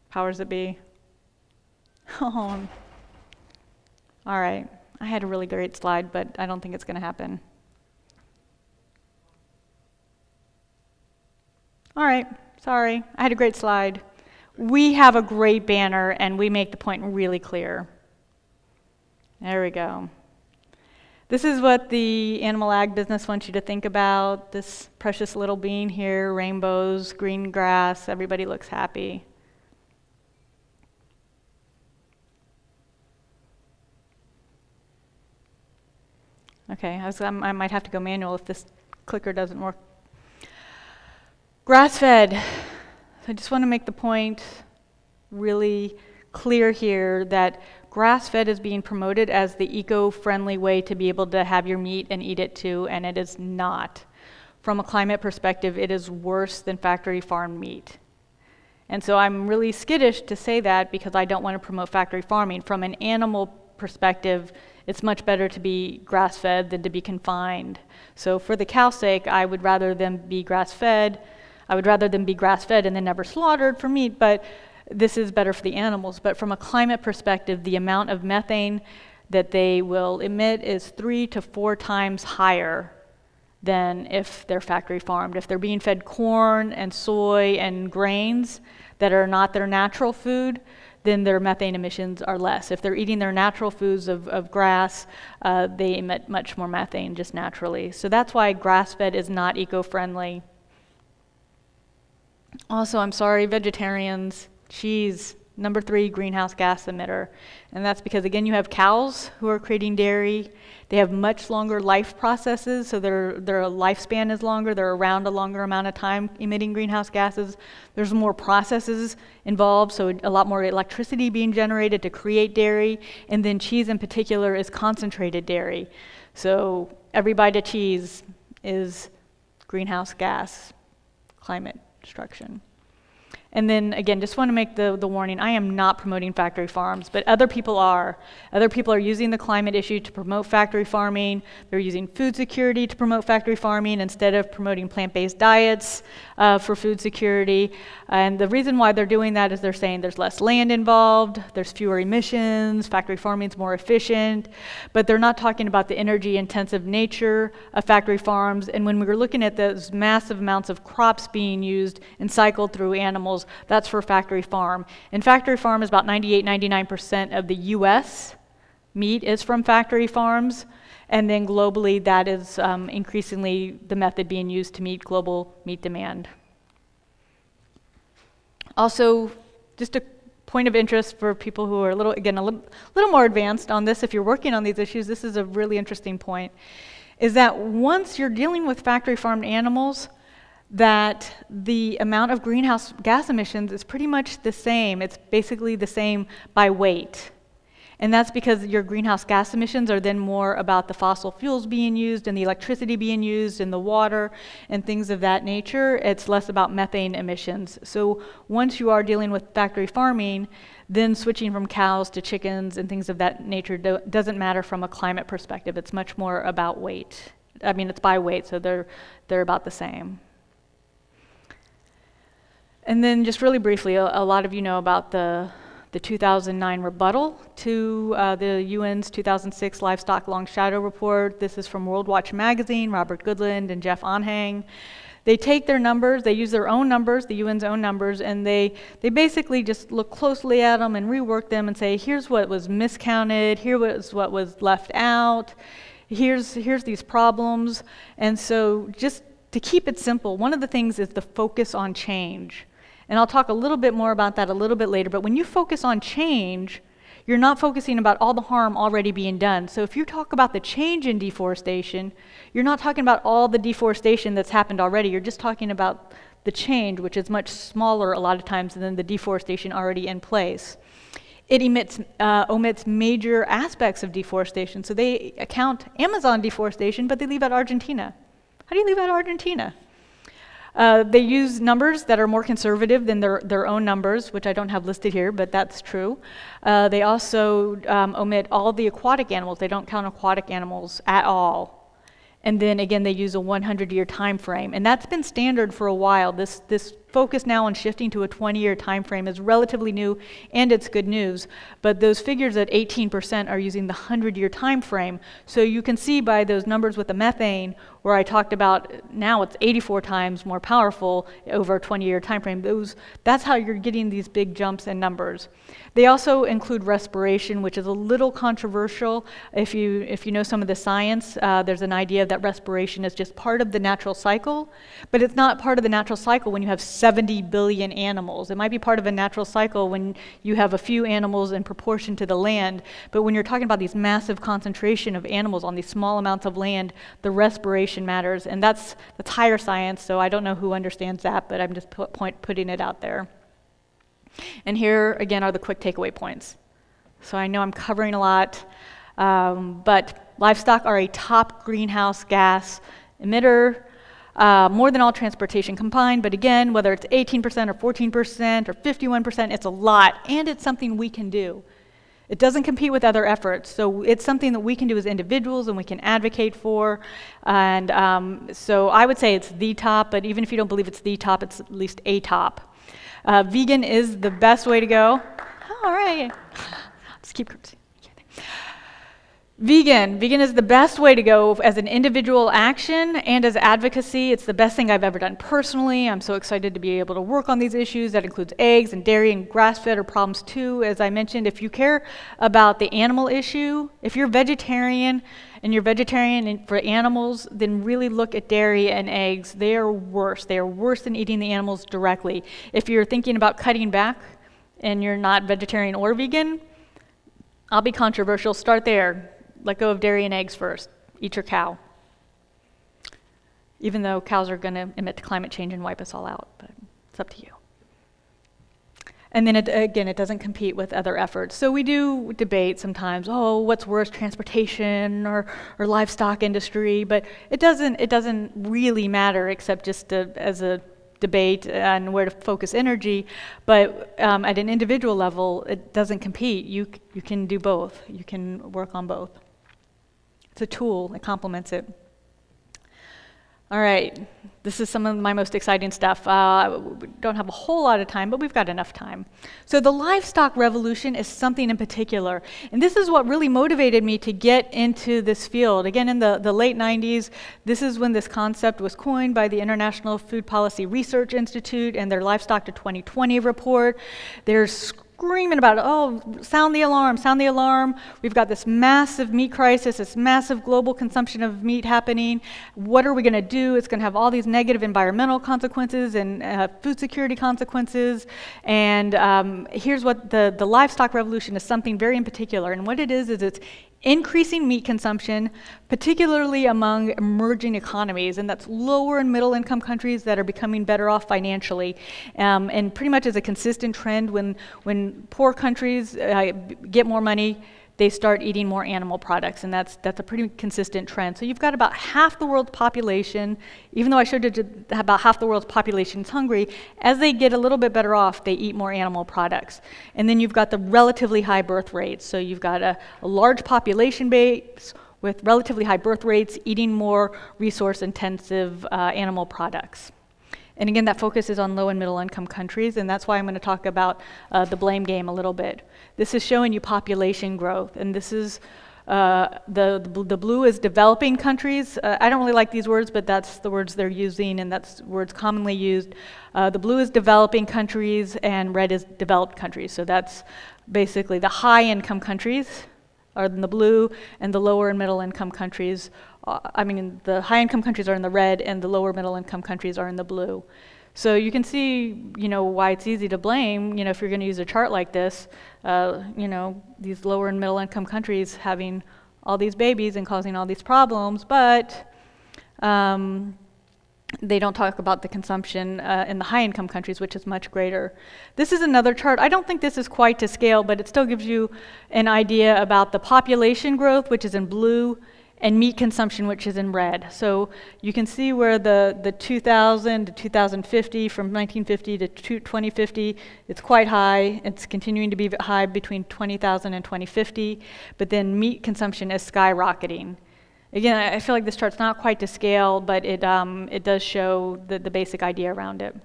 Powers that be. Oh. All right. I had a really great slide, but I don't think it's going to happen. All right. Sorry. I had a great slide. We have a great banner, and we make the point really clear. There we go. This is what the animal ag business wants you to think about. This precious little bean here, rainbows, green grass, everybody looks happy. Okay, I might have to go manual if this clicker doesn't work. Grass-fed. I just want to make the point really clear here that grass-fed is being promoted as the eco-friendly way to be able to have your meat and eat it too, and it is not. From a climate perspective, it is worse than factory farmed meat. And so I'm really skittish to say that because I don't want to promote factory farming. From an animal perspective, it's much better to be grass-fed than to be confined. So for the cow's sake, I would rather them be grass-fed. I would rather them be grass-fed and then never slaughtered for meat, but this is better for the animals. But from a climate perspective, the amount of methane that they will emit is 3 to 4 times higher than if they're factory farmed. If they're being fed corn and soy and grains that are not their natural food, then their methane emissions are less. If they're eating their natural foods of grass, they emit much more methane just naturally. So that's why grass-fed is not eco-friendly. Also, I'm sorry, vegetarians, cheese, number 3 greenhouse gas emitter. And that's because, again, you have cows who are creating dairy. They have much longer life processes, so their lifespan is longer. They're around a longer amount of time emitting greenhouse gases. There's more processes involved, so a lot more electricity being generated to create dairy. And then cheese in particular is concentrated dairy. So every bite of cheese is greenhouse gas, climate destruction. And then, again, just want to make the warning, I am not promoting factory farms, but other people are. Other people are using the climate issue to promote factory farming. They're using food security to promote factory farming instead of promoting plant-based diets for food security. And the reason why they're doing that is they're saying there's less land involved, there's fewer emissions, factory farming is more efficient, but they're not talking about the energy-intensive nature of factory farms. And when we were looking at those massive amounts of crops being used and cycled through animals, that's for factory farm. And factory farm is about 98–99% of the US meat is from factory farms. And then globally, that is increasingly the method being used to meet global meat demand. Also, just a point of interest for people who are a little more advanced on this, if you're working on these issues, this is a really interesting point, is that once you're dealing with factory farmed animals, that the amount of greenhouse gas emissions is pretty much the same. It's basically the same by weight. And that's because your greenhouse gas emissions are then more about the fossil fuels being used and the electricity being used and the water and things of that nature. It's less about methane emissions. So once you are dealing with factory farming, then switching from cows to chickens and things of that nature doesn't matter from a climate perspective. It's much more about weight. I mean, it's by weight, so they're about the same. And then just really briefly, a lot of you know about the 2009 rebuttal to the UN's 2006 Livestock Long Shadow Report. This is from World Watch Magazine, Robert Goodland and Jeff Onhang. They take their numbers, they use their own numbers, the UN's own numbers, and they basically just look closely at them and rework them and say, here's what was miscounted, here was what was left out, here's these problems. And so just to keep it simple, one of the things is the focus on change. And I'll talk a little bit more about that a little bit later, but when you focus on change, you're not focusing about all the harm already being done. So if you talk about the change in deforestation, you're not talking about all the deforestation that's happened already, you're just talking about the change, which is much smaller a lot of times than the deforestation already in place. It omits major aspects of deforestation. So they account Amazon deforestation, but they leave out Argentina. How do you leave out Argentina? They use numbers that are more conservative than their own numbers, which I don't have listed here, but that's true. They also omit all the aquatic animals. They don't count aquatic animals at all. And then again, they use a 100-year time frame. And that's been standard for a while. This focus now on shifting to a 20-year time frame is relatively new, and it's good news. But those figures at 18% are using the 100-year time frame. So you can see by those numbers with the methane, where I talked about now it's 84 times more powerful over a 20-year time frame. That's how you're getting these big jumps in numbers. They also include respiration, which is a little controversial. If you know some of the science, there's an idea that respiration is just part of the natural cycle, but it's not part of the natural cycle when you have 70 billion animals. It might be part of a natural cycle when you have a few animals in proportion to the land, but when you're talking about these massive concentration of animals on these small amounts of land, the respiration matters, and that's higher science, so I don't know who understands that, but I'm just putting it out there. And here, again, are the quick takeaway points. So I know I'm covering a lot, but livestock are a top greenhouse gas emitter, more than all transportation combined, but again, whether it's 18% or 14% or 51%, it's a lot, and it's something we can do. It doesn't compete with other efforts, so it's something that we can do as individuals and we can advocate for, and so I would say it's the top, but even if you don't believe it's the top, it's at least a top. Vegan is the best way to go. Oh, all right. Just keep cursing. Vegan is the best way to go as an individual action and as advocacy. It's the best thing I've ever done personally. I'm so excited to be able to work on these issues. That includes eggs and dairy, and grass-fed are problems too. As I mentioned, if you care about the animal issue, if you're vegetarian and you're vegetarian for animals, then really look at dairy and eggs. They are worse. They are worse than eating the animals directly. If you're thinking about cutting back and you're not vegetarian or vegan, I'll be controversial. Start there. Let go of dairy and eggs first. Eat your cow. Even though cows are going to emit to climate change and wipe us all out, but it's up to you. And then again, it doesn't compete with other efforts. So we do debate sometimes, oh, what's worse, transportation or livestock industry? But it doesn't really matter, except just as a debate and where to focus energy. But at an individual level, it doesn't compete. You can do both. You can work on both. It's a tool. It complements it. All right, this is some of my most exciting stuff. We don't have a whole lot of time, but we've got enough time. So the livestock revolution is something in particular, and this is what really motivated me to get into this field. Again, in the late 90s, this is when this concept was coined by the International Food Policy Research Institute and their Livestock to 2020 report. There's screaming about, oh, sound the alarm, sound the alarm. We've got this massive meat crisis, this massive global consumption of meat happening. What are we going to do? It's going to have all these negative environmental consequences and food security consequences. And here's what the livestock revolution is, something very in particular. And what it is it's increasing meat consumption, particularly among emerging economies, and that's lower and middle income countries that are becoming better off financially. And pretty much is a consistent trend when poor countries get more money, they start eating more animal products, and that's a pretty consistent trend. So you've got about half the world's population, even though I showed you about half the world's population is hungry, as they get a little bit better off, they eat more animal products. And then you've got the relatively high birth rates. So you've got a large population base with relatively high birth rates eating more resource-intensive animal products. And again, that focus is on low and middle income countries, and that's why I'm going to talk about the blame game a little bit. This is showing you population growth, and this is the blue is developing countries. I don't really like these words, but that's the words they're using, and that's words commonly used. The blue is developing countries, and red is developed countries. So that's basically the high income countries are in the blue, and the lower and middle income countries, the high income countries are in the red, and the lower middle income countries are in the blue. So you can see, why it's easy to blame, if you're going to use a chart like this, these lower and middle income countries having all these babies and causing all these problems, but they don't talk about the consumption in the high income countries, which is much greater. This is another chart. I don't think this is quite to scale, but it still gives you an idea about the population growth, which is in blue, and meat consumption, which is in red. So you can see where the 2000 to 2050, from 1950 to 2050, it's quite high. It's continuing to be high between 20,000 and 2050, but then meat consumption is skyrocketing. Again, I feel like this chart's not quite to scale, but it does show the basic idea around it.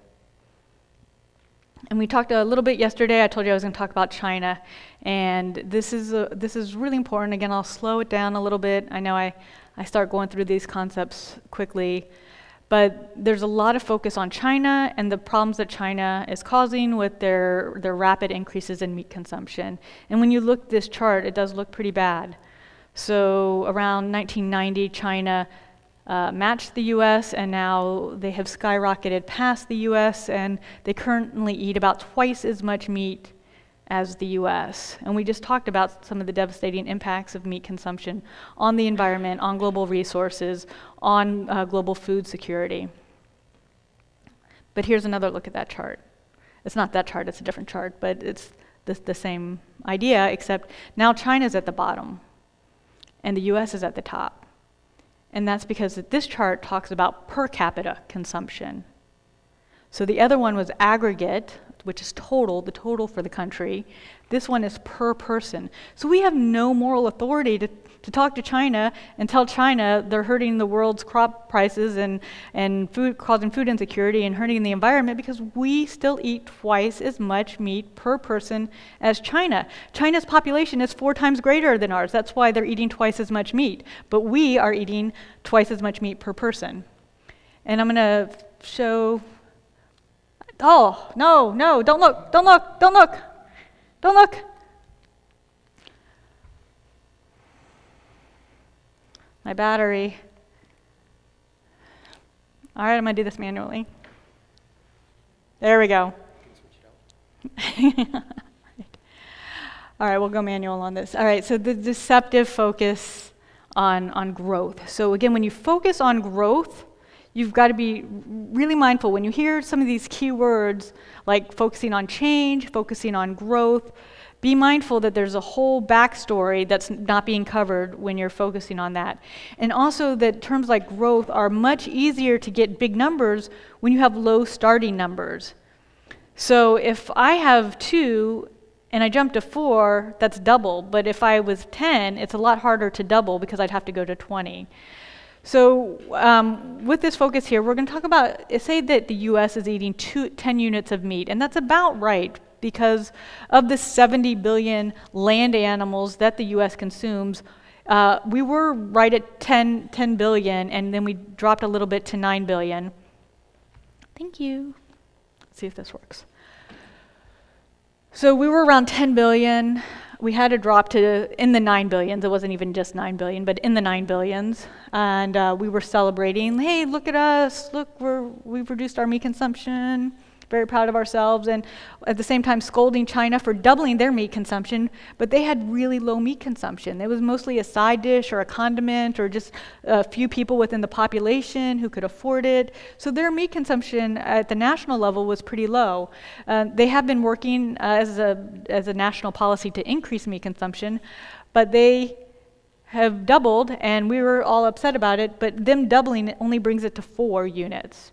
And we talked a little bit yesterday. I told you I was going to talk about China, and this is really important. Again, I'll slow it down a little bit. I know I start going through these concepts quickly, but there's a lot of focus on China and the problems that China is causing with their rapid increases in meat consumption. And when you look at this chart, it does look pretty bad. So around 1990, China matched the US, and now they have skyrocketed past the US, and they currently eat about twice as much meat as the US. And we just talked about some of the devastating impacts of meat consumption on the environment, on global resources, on global food security. But here's another look at that chart. It's not that chart, it's a different chart, but it's the same idea, except now China's at the bottom, and the US is at the top. And that's because this chart talks about per capita consumption. So the other one was aggregate, which is total, the total for the country. This one is per person. So we have no moral authority to talk to China and tell China they're hurting the world's crop prices and causing food insecurity and hurting the environment, because we still eat twice as much meat per person as China. China's population is 4 times greater than ours. That's why they're eating twice as much meat. But we are eating twice as much meat per person. And I'm going to show... Oh, no, don't look, don't look, don't look, don't look. My battery. All right, I'm going to do this manually. There we go. All right, we'll go manual on this. All right, so the deceptive focus on growth. So again, when you focus on growth, you've got to be really mindful. When you hear some of these key words, like focusing on change, focusing on growth, be mindful that there's a whole backstory that's not being covered when you're focusing on that. And also that terms like growth are much easier to get big numbers when you have low starting numbers. So if I have 2 and I jump to 4, that's double. But if I was 10, it's a lot harder to double because I'd have to go to 20. So with this focus here, we're going to talk about, say that the US is eating 10 units of meat, and that's about right because of the 70 billion land animals that the US consumes. We were right at 10 billion, and then we dropped a little bit to 9 billion. Thank you. Let's see if this works. So we were around 10 billion. We had to drop to in the 9 billions. It wasn't even just 9 billion, but in the 9 billions. And we were celebrating, hey, look at us. Look, we've reduced our meat consumption. Very proud of ourselves. And at the same time scolding China for doubling their meat consumption, but they had really low meat consumption. It was mostly a side dish or a condiment or just a few people within the population who could afford it. So their meat consumption at the national level was pretty low. They have been working as a national policy to increase meat consumption, but they have doubled, and we were all upset about it, but them doubling it only brings it to 4 units.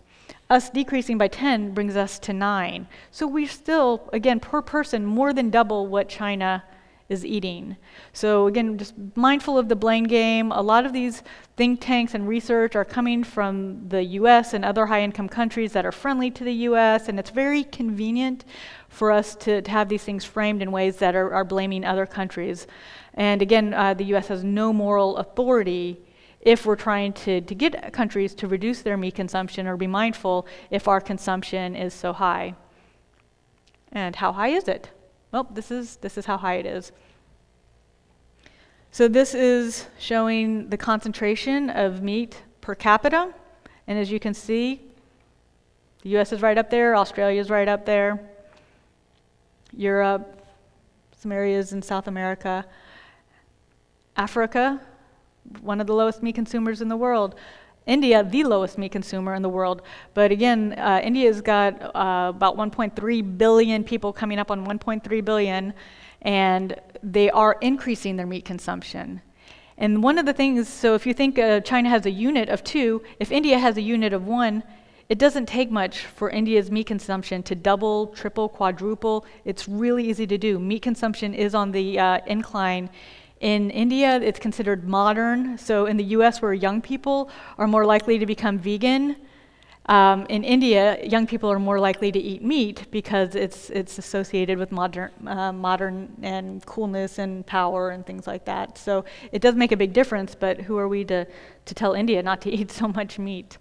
Us decreasing by 10 brings us to 9. So we're still, again, per person, more than double what China is eating. So again, just mindful of the blame game. A lot of these think tanks and research are coming from the US and other high-income countries that are friendly to the US, and it's very convenient for us to have these things framed in ways that are blaming other countries. And again, the US has no moral authority if we're trying to get countries to reduce their meat consumption or be mindful if our consumption is so high. And how high is it? Well, this is how high it is. So this is showing the concentration of meat per capita. And as you can see, the US is right up there, Australia is right up there, Europe, some areas in South America, Africa, one of the lowest meat consumers in the world. India, the lowest meat consumer in the world. But again, India's got about 1.3 billion people, coming up on 1.3 billion, and they are increasing their meat consumption. And one of the things, so if you think China has a unit of 2, if India has a unit of 1, it doesn't take much for India's meat consumption to double, triple, quadruple. It's really easy to do. Meat consumption is on the incline. In India, it's considered modern. So in the US, where young people are more likely to become vegan, In India, young people are more likely to eat meat because it's associated with modern and coolness and power and things like that. So it does make a big difference, but who are we to tell India not to eat so much meat?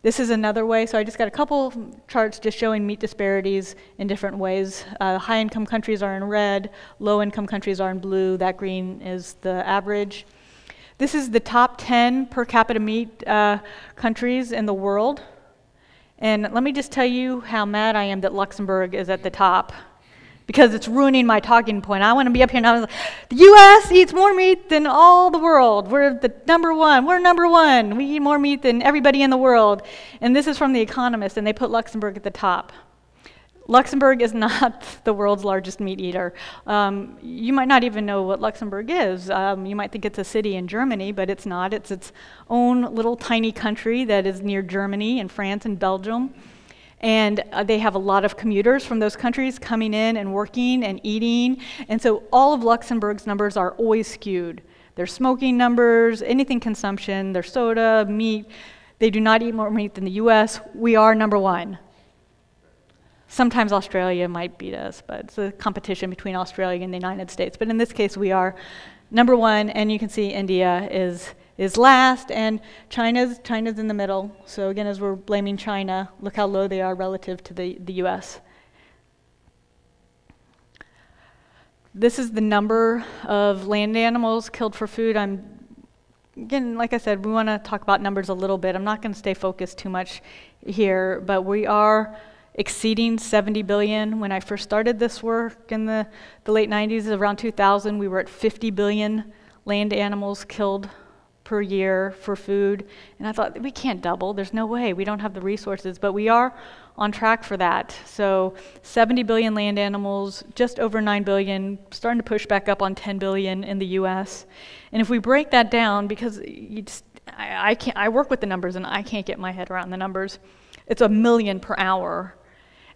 This is another way, so I just got a couple charts just showing meat disparities in different ways. High-income countries are in red, low-income countries are in blue. That green is the average. This is the top 10 per capita meat countries in the world. And let me just tell you how mad I am that Luxembourg is at the top, because it's ruining my talking point. I want to be up here and I was like, the US eats more meat than all the world. We're the number one. We're number one. We eat more meat than everybody in the world. And this is from The Economist, and they put Luxembourg at the top. Luxembourg is not the world's largest meat eater. You might not even know what Luxembourg is. You might think it's a city in Germany, but it's not. It's its own little tiny country that is near Germany and France and Belgium. And they have a lot of commuters from those countries coming in and working and eating. And so all of Luxembourg's numbers are always skewed. Their smoking numbers, anything consumption, their soda, meat. They do not eat more meat than the US. We are number one. Sometimes Australia might beat us, but it's a competition between Australia and the United States. But in this case, we are number one, and you can see India is last, and China's in the middle. So again, as we're blaming China, look how low they are relative to the US. This is the number of land animals killed for food. Again, like I said, we want to talk about numbers a little bit. I'm not going to stay focused too much here, but we are exceeding 70 billion. When I first started this work in the late 90s, around 2000, we were at 50 billion land animals killed per year for food. And I thought, we can't double. There's no way. We don't have the resources. But we are on track for that. So 70 billion land animals, just over 9 billion, starting to push back up on 10 billion in the US. And if we break that down, because I work with the numbers and I can't get my head around the numbers, it's 1 million per hour.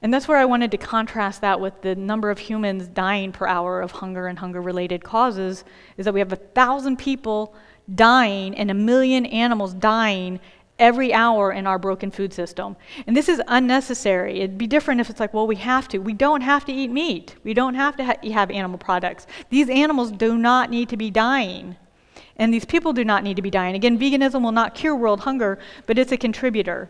And that's where I wanted to contrast that with the number of humans dying per hour of hunger and hunger-related causes, is that we have 1,000 people dying and 1 million animals dying every hour in our broken food system. And this is unnecessary. It'd be different if it's like, well, we have to. We don't have to eat meat. We don't have to have animal products. These animals do not need to be dying. And these people do not need to be dying. Again, veganism will not cure world hunger, but it's a contributor.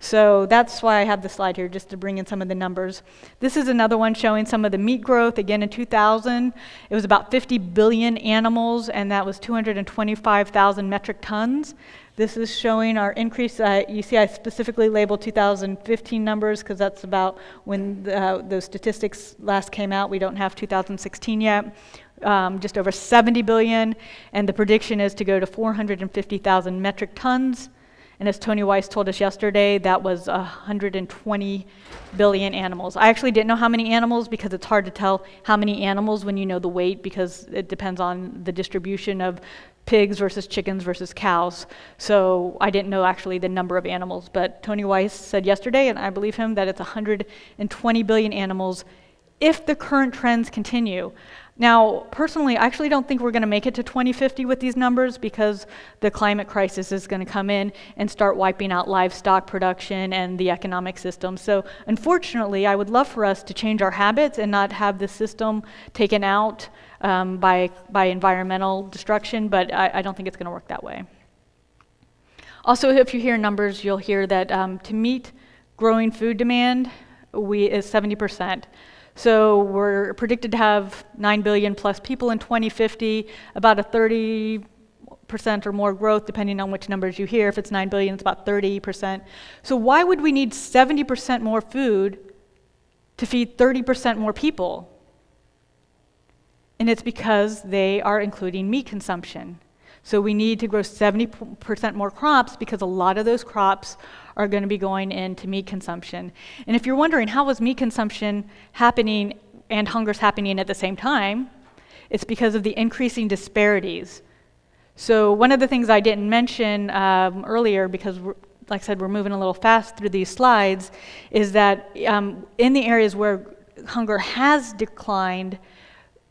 So that's why I have this slide here, just to bring in some of the numbers. This is another one showing some of the meat growth. Again, in 2000, it was about 50 billion animals, and that was 225,000 metric tons. This is showing our increase. You see I specifically labeled 2015 numbers because that's about when those statistics last came out. We don't have 2016 yet. Just over 70 billion, and the prediction is to go to 450,000 metric tons. And as Tony Weiss told us yesterday, that was 120 billion animals. I actually didn't know how many animals because it's hard to tell how many animals when you know the weight, because it depends on the distribution of pigs versus chickens versus cows. So I didn't know actually the number of animals. But Tony Weiss said yesterday, and I believe him, that it's 120 billion animals if the current trends continue. Now, personally, I actually don't think we're going to make it to 2050 with these numbers, because the climate crisis is going to come in and start wiping out livestock production and the economic system. So unfortunately, I would love for us to change our habits and not have the system taken out by environmental destruction, but I don't think it's going to work that way. Also, if you hear numbers, you'll hear that to meet growing food demand is 70%. So we're predicted to have 9 billion plus people in 2050, about a 30% or more growth, depending on which numbers you hear. If it's 9 billion, it's about 30%. So why would we need 70% more food to feed 30% more people? And it's because they are including meat consumption. So we need to grow 70% more crops, because a lot of those crops are going to be going into meat consumption. And if you're wondering how is meat consumption happening and hunger's happening at the same time, it's because of the increasing disparities. So one of the things I didn't mention earlier, because like I said, we're moving a little fast through these slides, is that in the areas where hunger has declined,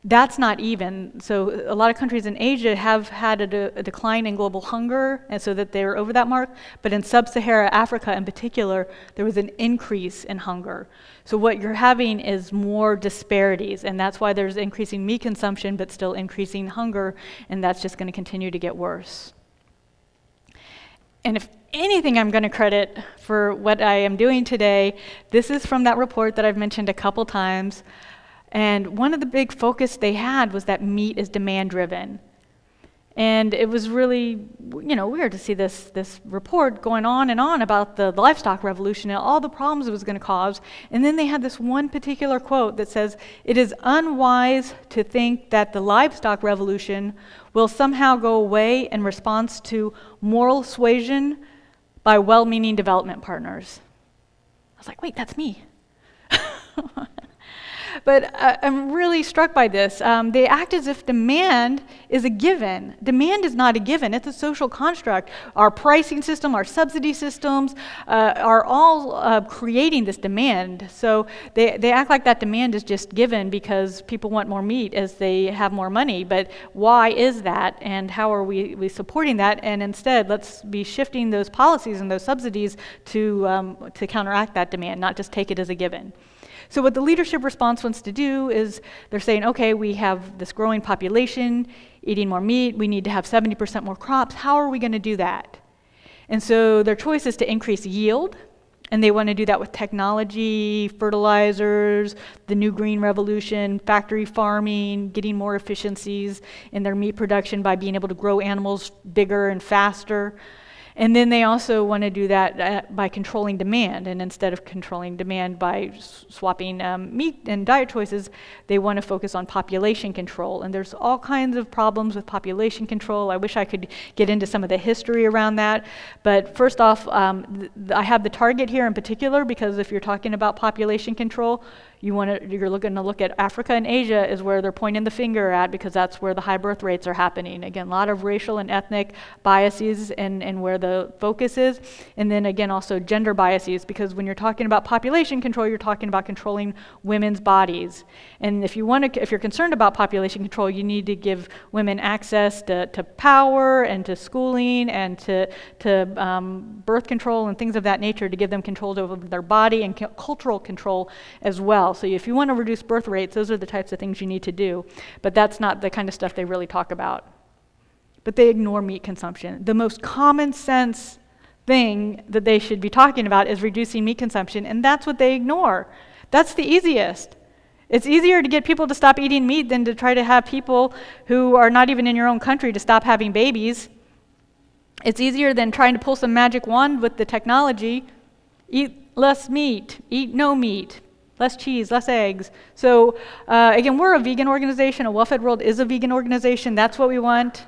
That's not even. So a lot of countries in Asia have had a decline in global hunger, and so that they're over that mark. But in sub-Saharan Africa in particular, there was an increase in hunger. So what you're having is more disparities, and that's why there's increasing meat consumption, but still increasing hunger, and that's just going to continue to get worse. And if anything I'm going to credit for what I am doing today, this is from that report that I've mentioned a couple times. And one of the big focus they had was that meat is demand-driven. And it was really, weird to see this report going on and on about the livestock revolution and all the problems it was going to cause. And then they had this one particular quote that says, "It is unwise to think that the livestock revolution will somehow go away in response to moral suasion by well-meaning development partners." I was like, wait, that's me. But I'm really struck by this. They act as if demand is a given. Demand is not a given. It's a social construct. Our pricing system, our subsidy systems are all creating this demand. So they act like that demand is just given because people want more meat as they have more money. But why is that, and how are we supporting that? And instead, let's be shifting those policies and those subsidies to counteract that demand, not just take it as a given. So what the leadership response wants to do is they're saying, okay, we have this growing population eating more meat. We need to have 70% more crops. How are we going to do that? And so their choice is to increase yield, and they want to do that with technology, fertilizers, the new green revolution, factory farming, getting more efficiencies in their meat production by being able to grow animals bigger and faster. And then they also want to do that by controlling demand. And instead of controlling demand by swapping meat and diet choices, they want to focus on population control. And there's all kinds of problems with population control. I wish I could get into some of the history around that. But first off, I have the target here in particular because if you're talking about population control, you're looking to look at Africa and Asia is where they're pointing the finger at because that's where the high birth rates are happening. Again, a lot of racial and ethnic biases and where the focus is. And then again, also gender biases because when you're talking about population control, you're talking about controlling women's bodies. And if you're concerned about population control, you need to give women access to power and to schooling and to birth control and things of that nature to give them control over their body and cultural control as well. So if you want to reduce birth rates, those are the types of things you need to do. But that's not the kind of stuff they really talk about. But they ignore meat consumption. The most common sense thing that they should be talking about is reducing meat consumption, and that's what they ignore. That's the easiest. It's easier to get people to stop eating meat than to try to have people who are not even in your own country to stop having babies. It's easier than trying to pull some magic wand with the technology. Eat less meat, eat no meat. Less cheese, less eggs. So again, we're a vegan organization. AWFW World is a vegan organization. That's what we want.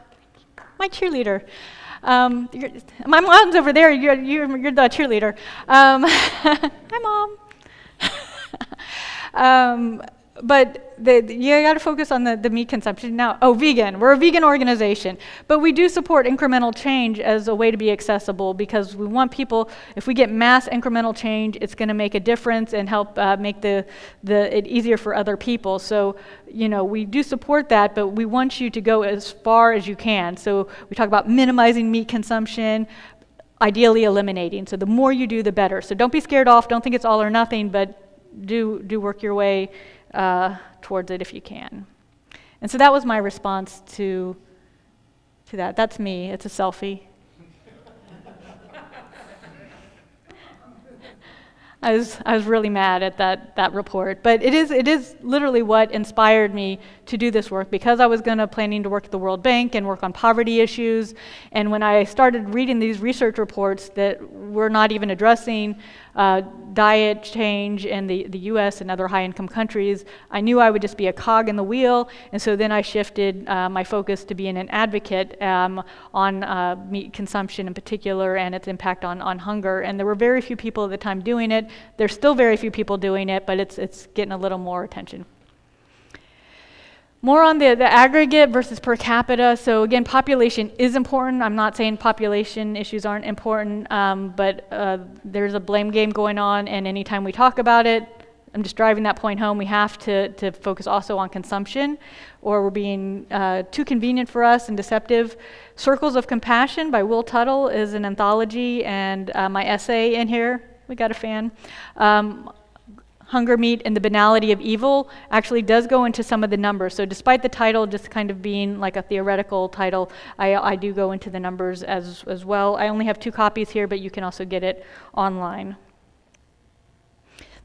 My cheerleader. My mom's over there. You're the cheerleader. Hi, Mom. But you got to focus on the meat consumption now. Oh, vegan. We're a vegan organization. But we do support incremental change as a way to be accessible because we want people, if we get mass incremental change, it's going to make a difference and help make it easier for other people. So, we do support that, but we want you to go as far as you can. So we talk about minimizing meat consumption, ideally eliminating. So the more you do, the better. So don't be scared off. Don't think it's all or nothing, but do work your way towards it if you can. And so that was my response to that. That's me. It's a selfie. I was really mad at that report, but it is literally what inspired me to do this work because I was planning to work at the World Bank and work on poverty issues. And when I started reading these research reports that were not even addressing diet change in the U.S. and other high-income countries, I knew I would just be a cog in the wheel. And so then I shifted my focus to being an advocate on meat consumption in particular and its impact on hunger. And there were very few people at the time doing it. There's still very few people doing it, but it's getting a little more attention. More on the aggregate versus per capita. So again, population is important. I'm not saying population issues aren't important, but there's a blame game going on, and anytime we talk about it, I'm just driving that point home. We have to focus also on consumption, or we're being too convenient for us and deceptive. Circles of Compassion by Will Tuttle is an anthology, and my essay in here, we got a fan. Hunger, Meat, and the Banality of Evil actually does go into some of the numbers. So despite the title just kind of being like a theoretical title, I do go into the numbers as well. I only have 2 copies here, but you can also get it online.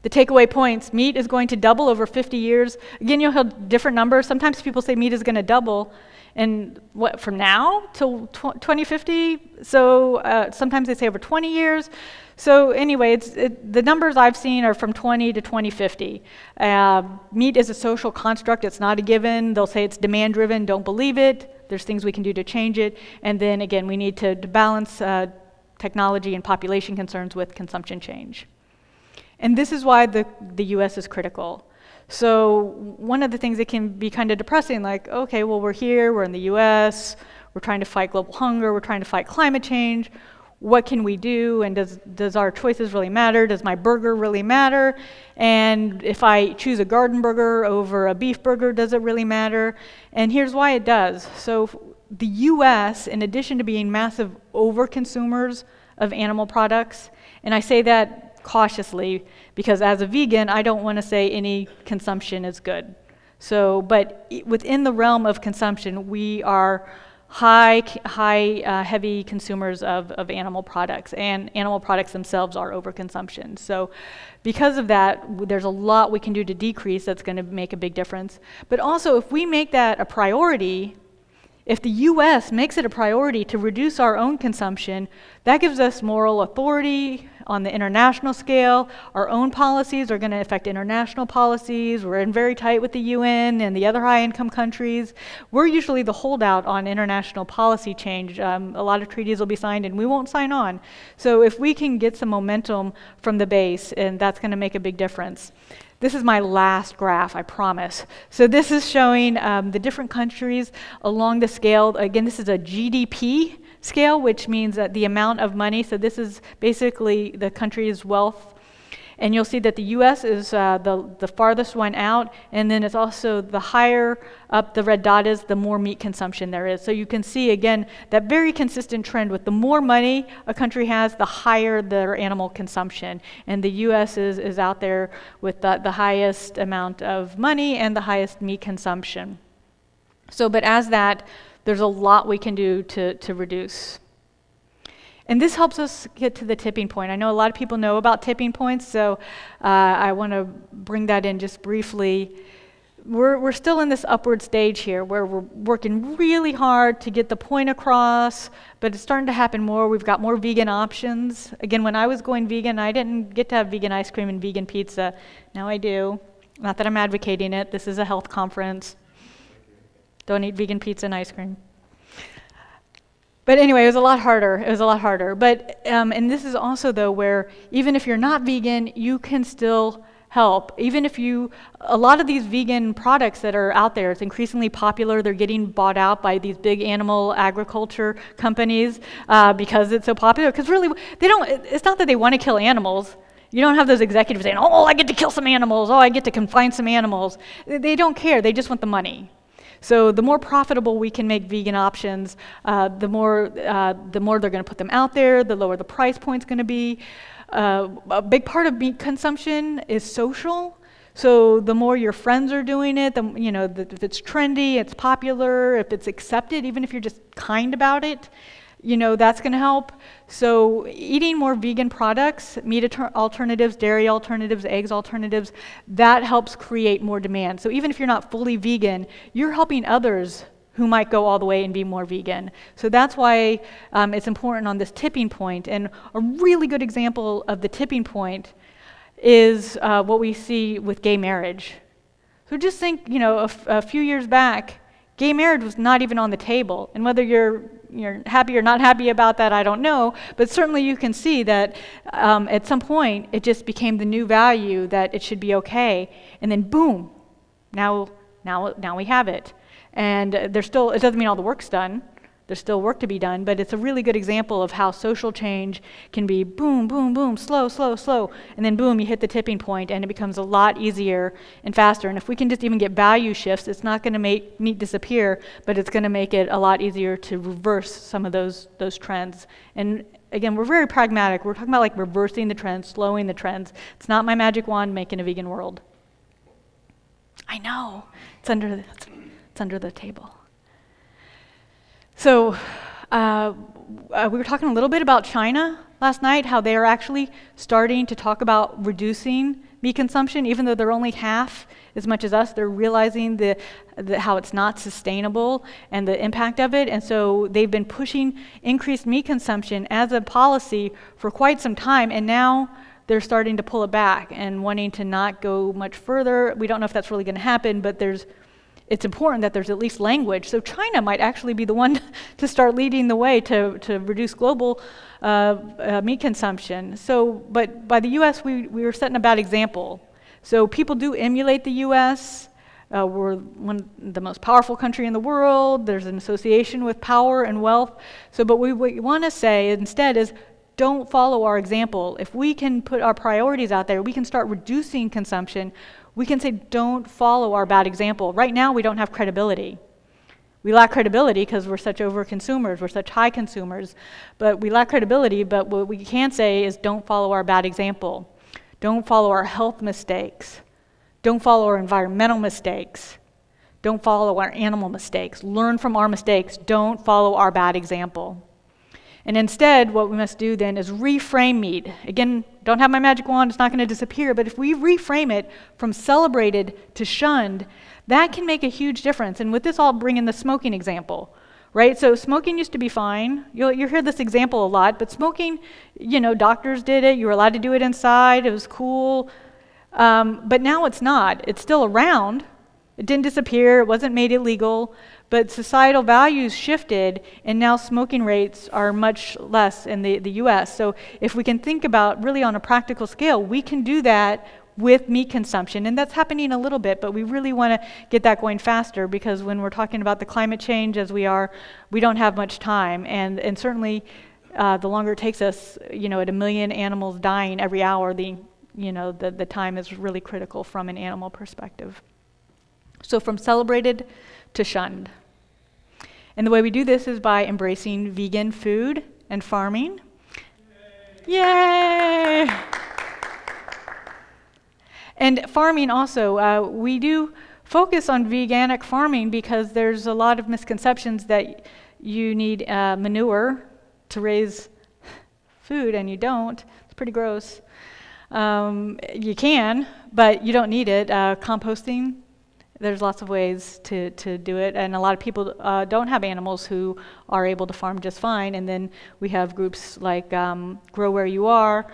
The takeaway points: meat is going to double over 50 years. Again, you'll have different numbers. Sometimes people say meat is going to double, and what, from now till 2050? So sometimes they say over 20 years. So anyway, the numbers I've seen are from 20 to 2050. Meat is a social construct. It's not a given. They'll say it's demand-driven. Don't believe it. There's things we can do to change it. And then again, we need to balance technology and population concerns with consumption change. And this is why the US is critical. So one of the things that can be kind of depressing, like, okay, well, we're here, we're in the US, we're trying to fight global hunger, we're trying to fight climate change. What can we do? And does our choices really matter? Does my burger really matter? And if I choose a garden burger over a beef burger, does it really matter? And here's why it does. So the US, in addition to being massive overconsumers of animal products, and I say that cautiously, because as a vegan, I don't want to say any consumption is good. So, but within the realm of consumption, we are heavy consumers of animal products, and animal products themselves are overconsumption. So because of that, there's a lot we can do to decrease that's going to make a big difference. But also, if we make that a priority, if the US makes it a priority to reduce our own consumption, that gives us moral authority on the international scale. Our own policies are going to affect international policies. We're in very tight with the UN and the other high-income countries. We're usually the holdout on international policy change. A lot of treaties will be signed and we won't sign on. So if we can get some momentum from the base, and that's going to make a big difference. This is my last graph, I promise. So this is showing the different countries along the scale. Again, this is a GDP scale, which means that the amount of money. So this is basically the country's wealth. And you'll see that the US is the farthest one out, and then it's also the higher up the red dot is, the more meat consumption there is. So you can see, again, that very consistent trend with the more money a country has, the higher their animal consumption. And the US is out there with the highest amount of money and the highest meat consumption. So, but as that, there's a lot we can do to reduce. And this helps us get to the tipping point. I know a lot of people know about tipping points, so I want to bring that in just briefly. We're still in this upward stage here where we're working really hard to get the point across, but it's starting to happen more. We've got more vegan options. Again, when I was going vegan, I didn't get to have vegan ice cream and vegan pizza. Now I do. Not that I'm advocating it. This is a health conference. Don't eat vegan pizza and ice cream. But anyway, it was a lot harder. It was a lot harder. But, and this is also, though, where even if you're not vegan, you can still help. Even if a lot of these vegan products that are out there, it's increasingly popular. They're getting bought out by these big animal agriculture companies because it's so popular. Because really, it's not that they want to kill animals. You don't have those executives saying, oh, I get to kill some animals. Oh, I get to confine some animals. They don't care. They just want the money. So the more profitable we can make vegan options, the more they're going to put them out there, the lower the price point's going to be. A big part of meat consumption is social. So the more your friends are doing it, if it's trendy, it's popular, if it's accepted, even if you're just kind about it, that's going to help. So eating more vegan products, meat alternatives, dairy alternatives, eggs alternatives, that helps create more demand. So even if you're not fully vegan, you're helping others who might go all the way and be more vegan. So that's why it's important on this tipping point. And a really good example of the tipping point is what we see with gay marriage. So just think, a few years back, gay marriage was not even on the table. And whether you're happy or not happy about that, I don't know. But certainly you can see that at some point, it just became the new value that it should be okay. And then boom, now we have it. And it doesn't mean all the work's done. There's still work to be done, but it's a really good example of how social change can be boom, boom, boom, slow, slow, slow, and then boom, you hit the tipping point and it becomes a lot easier and faster. And if we can just even get value shifts, it's not going to make meat disappear, but it's going to make it a lot easier to reverse some of those trends. And again, we're very pragmatic. We're talking about like reversing the trends, slowing the trends. It's not my magic wand making a vegan world. I know, it's under the table. So we were talking a little bit about China last night, how they are actually starting to talk about reducing meat consumption, even though they're only half as much as us. They're realizing how it's not sustainable and the impact of it, and so they've been pushing increased meat consumption as a policy for quite some time, and now they're starting to pull it back and wanting to not go much further. We don't know if that's really going to happen, but it's important that there's at least language. So China might actually be the one to start leading the way to reduce global meat consumption. So, but by the US, we were setting a bad example. So people do emulate the US. We're the most powerful country in the world. There's an association with power and wealth. So, but what we want to say instead is, don't follow our example. If we can put our priorities out there, we can start reducing consumption. We can say, don't follow our bad example. Right now, we don't have credibility. We lack credibility because we're such over-consumers, we're such high consumers, but we lack credibility, but what we can say is don't follow our bad example. Don't follow our health mistakes. Don't follow our environmental mistakes. Don't follow our animal mistakes. Learn from our mistakes. Don't follow our bad example. And instead, what we must do then is reframe meat. Again, don't have my magic wand, it's not going to disappear, but if we reframe it from celebrated to shunned, that can make a huge difference. And with this, I'll bring in the smoking example, right? So smoking used to be fine. You'll hear this example a lot, but smoking, doctors did it, you were allowed to do it inside, it was cool, but now it's not. It's still around. It didn't disappear, it wasn't made illegal, but societal values shifted, and now smoking rates are much less in the US. So if we can think about really on a practical scale, we can do that with meat consumption, and that's happening a little bit, but we really want to get that going faster, because when we're talking about the climate change as we are, we don't have much time, and certainly the longer it takes us, at 1 million animals dying every hour, the time is really critical from an animal perspective. So from celebrated to shunned. And the way we do this is by embracing vegan food and farming. Yay! And farming also, we do focus on veganic farming because there's a lot of misconceptions that you need manure to raise food, and you don't. It's pretty gross. You can, but you don't need it. Composting, there's lots of ways to do it, and a lot of people don't have animals who are able to farm just fine, and then we have groups like Grow Where You Are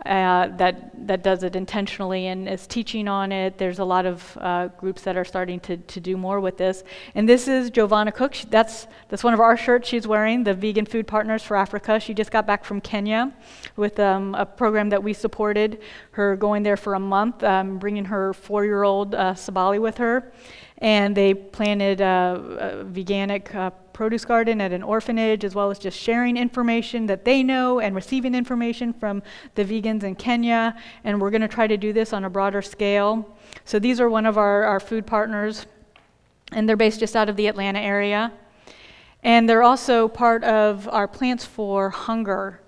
that does it intentionally and is teaching on it. There's a lot of groups that are starting to do more with this. And this is Giovanna Cook. That's one of our shirts she's wearing, the Vegan Food Partners for Africa. She just got back from Kenya with a program that we supported her going there for a month, bringing her 4-year-old Sabali with her. And they planted a veganic produce garden at an orphanage, as well as just sharing information that they know and receiving information from the vegans in Kenya. And we're going to try to do this on a broader scale. So these are one of our food partners, and they're based just out of the Atlanta area. And they're also part of our Plants for Hunger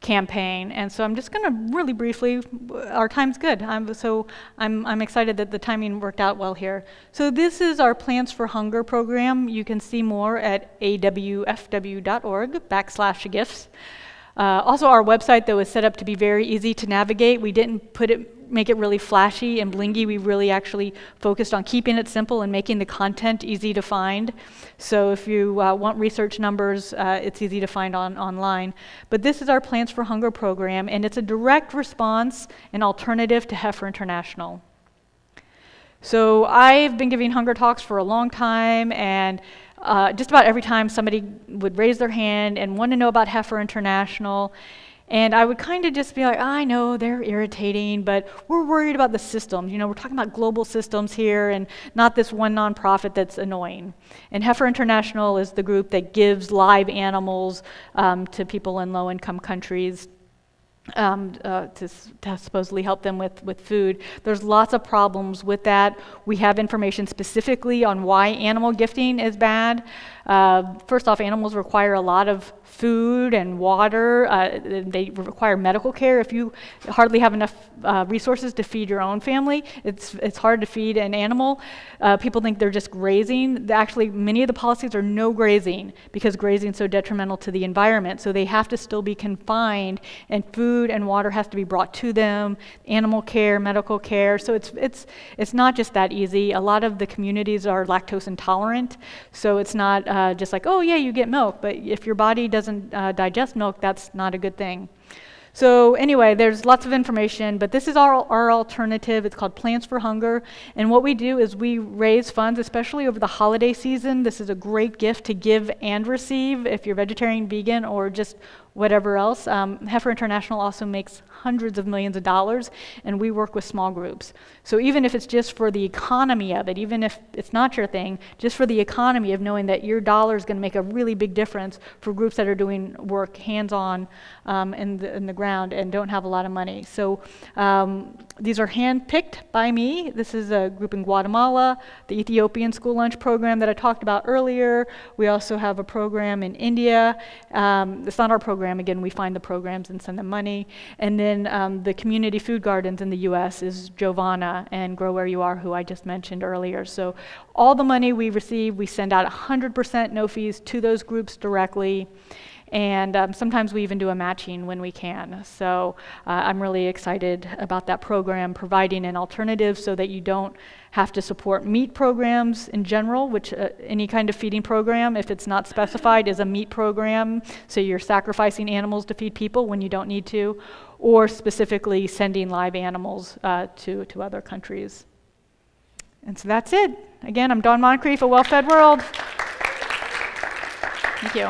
campaign. And so I'm just going to really briefly, our time's good. I'm excited that the timing worked out well here. So this is our Plants for Hunger program. You can see more at awfw.org/gifts. Also, our website, though, is set up to be very easy to navigate. We didn't make it really flashy and blingy. We really actually focused on keeping it simple and making the content easy to find. So if you want research numbers, it's easy to find online. But this is our Plants for Hunger program, and it's a direct response and alternative to Heifer International. So I've been giving hunger talks for a long time, and just about every time somebody would raise their hand and want to know about Heifer International. And I would kind of just be like, I know they're irritating, but we're worried about the systems. We're talking about global systems here and not this one nonprofit that's annoying. And Heifer International is the group that gives live animals to people in low-income countries to supposedly help them with food. There's lots of problems with that. We have information specifically on why animal gifting is bad. First off, animals require a lot of food and water. They require medical care. If you hardly have enough resources to feed your own family, it's hard to feed an animal. People think they're just grazing. Actually, many of the policies are no grazing because grazing is so detrimental to the environment. So they have to still be confined, and food and water has to be brought to them, animal care, medical care. So it's not just that easy. A lot of the communities are lactose intolerant, so it's not just like, oh yeah, you get milk, but if your body doesn't digest milk, that's not a good thing. So anyway, there's lots of information, but this is our alternative. It's called Plants for Hunger, and what we do is we raise funds, especially over the holiday season. This is a great gift to give and receive if you're vegetarian, vegan, or just whatever else. Heifer International also makes hundreds of millions of dollars, and we work with small groups. So even if it's just for the economy of it, even if it's not your thing, just for the economy of knowing that your dollar is going to make a really big difference for groups that are doing work hands-on in the ground and don't have a lot of money. So these are hand-picked by me. This is a group in Guatemala, the Ethiopian school lunch program that I talked about earlier. We also have a program in India. It's not our program. Again, we find the programs and send them money. And then the community food gardens in the US is Giovanna and Grow Where You Are, who I just mentioned earlier. So all the money we receive, we send out 100% no fees to those groups directly. And sometimes we even do a matching when we can. So I'm really excited about that program, providing an alternative so that you don't have to support meat programs in general, which any kind of feeding program, if it's not specified, is a meat program. So you're sacrificing animals to feed people when you don't need to, or specifically sending live animals to other countries. And so that's it. Again, I'm Dawn Moncrief, A Well-Fed World. Thank you.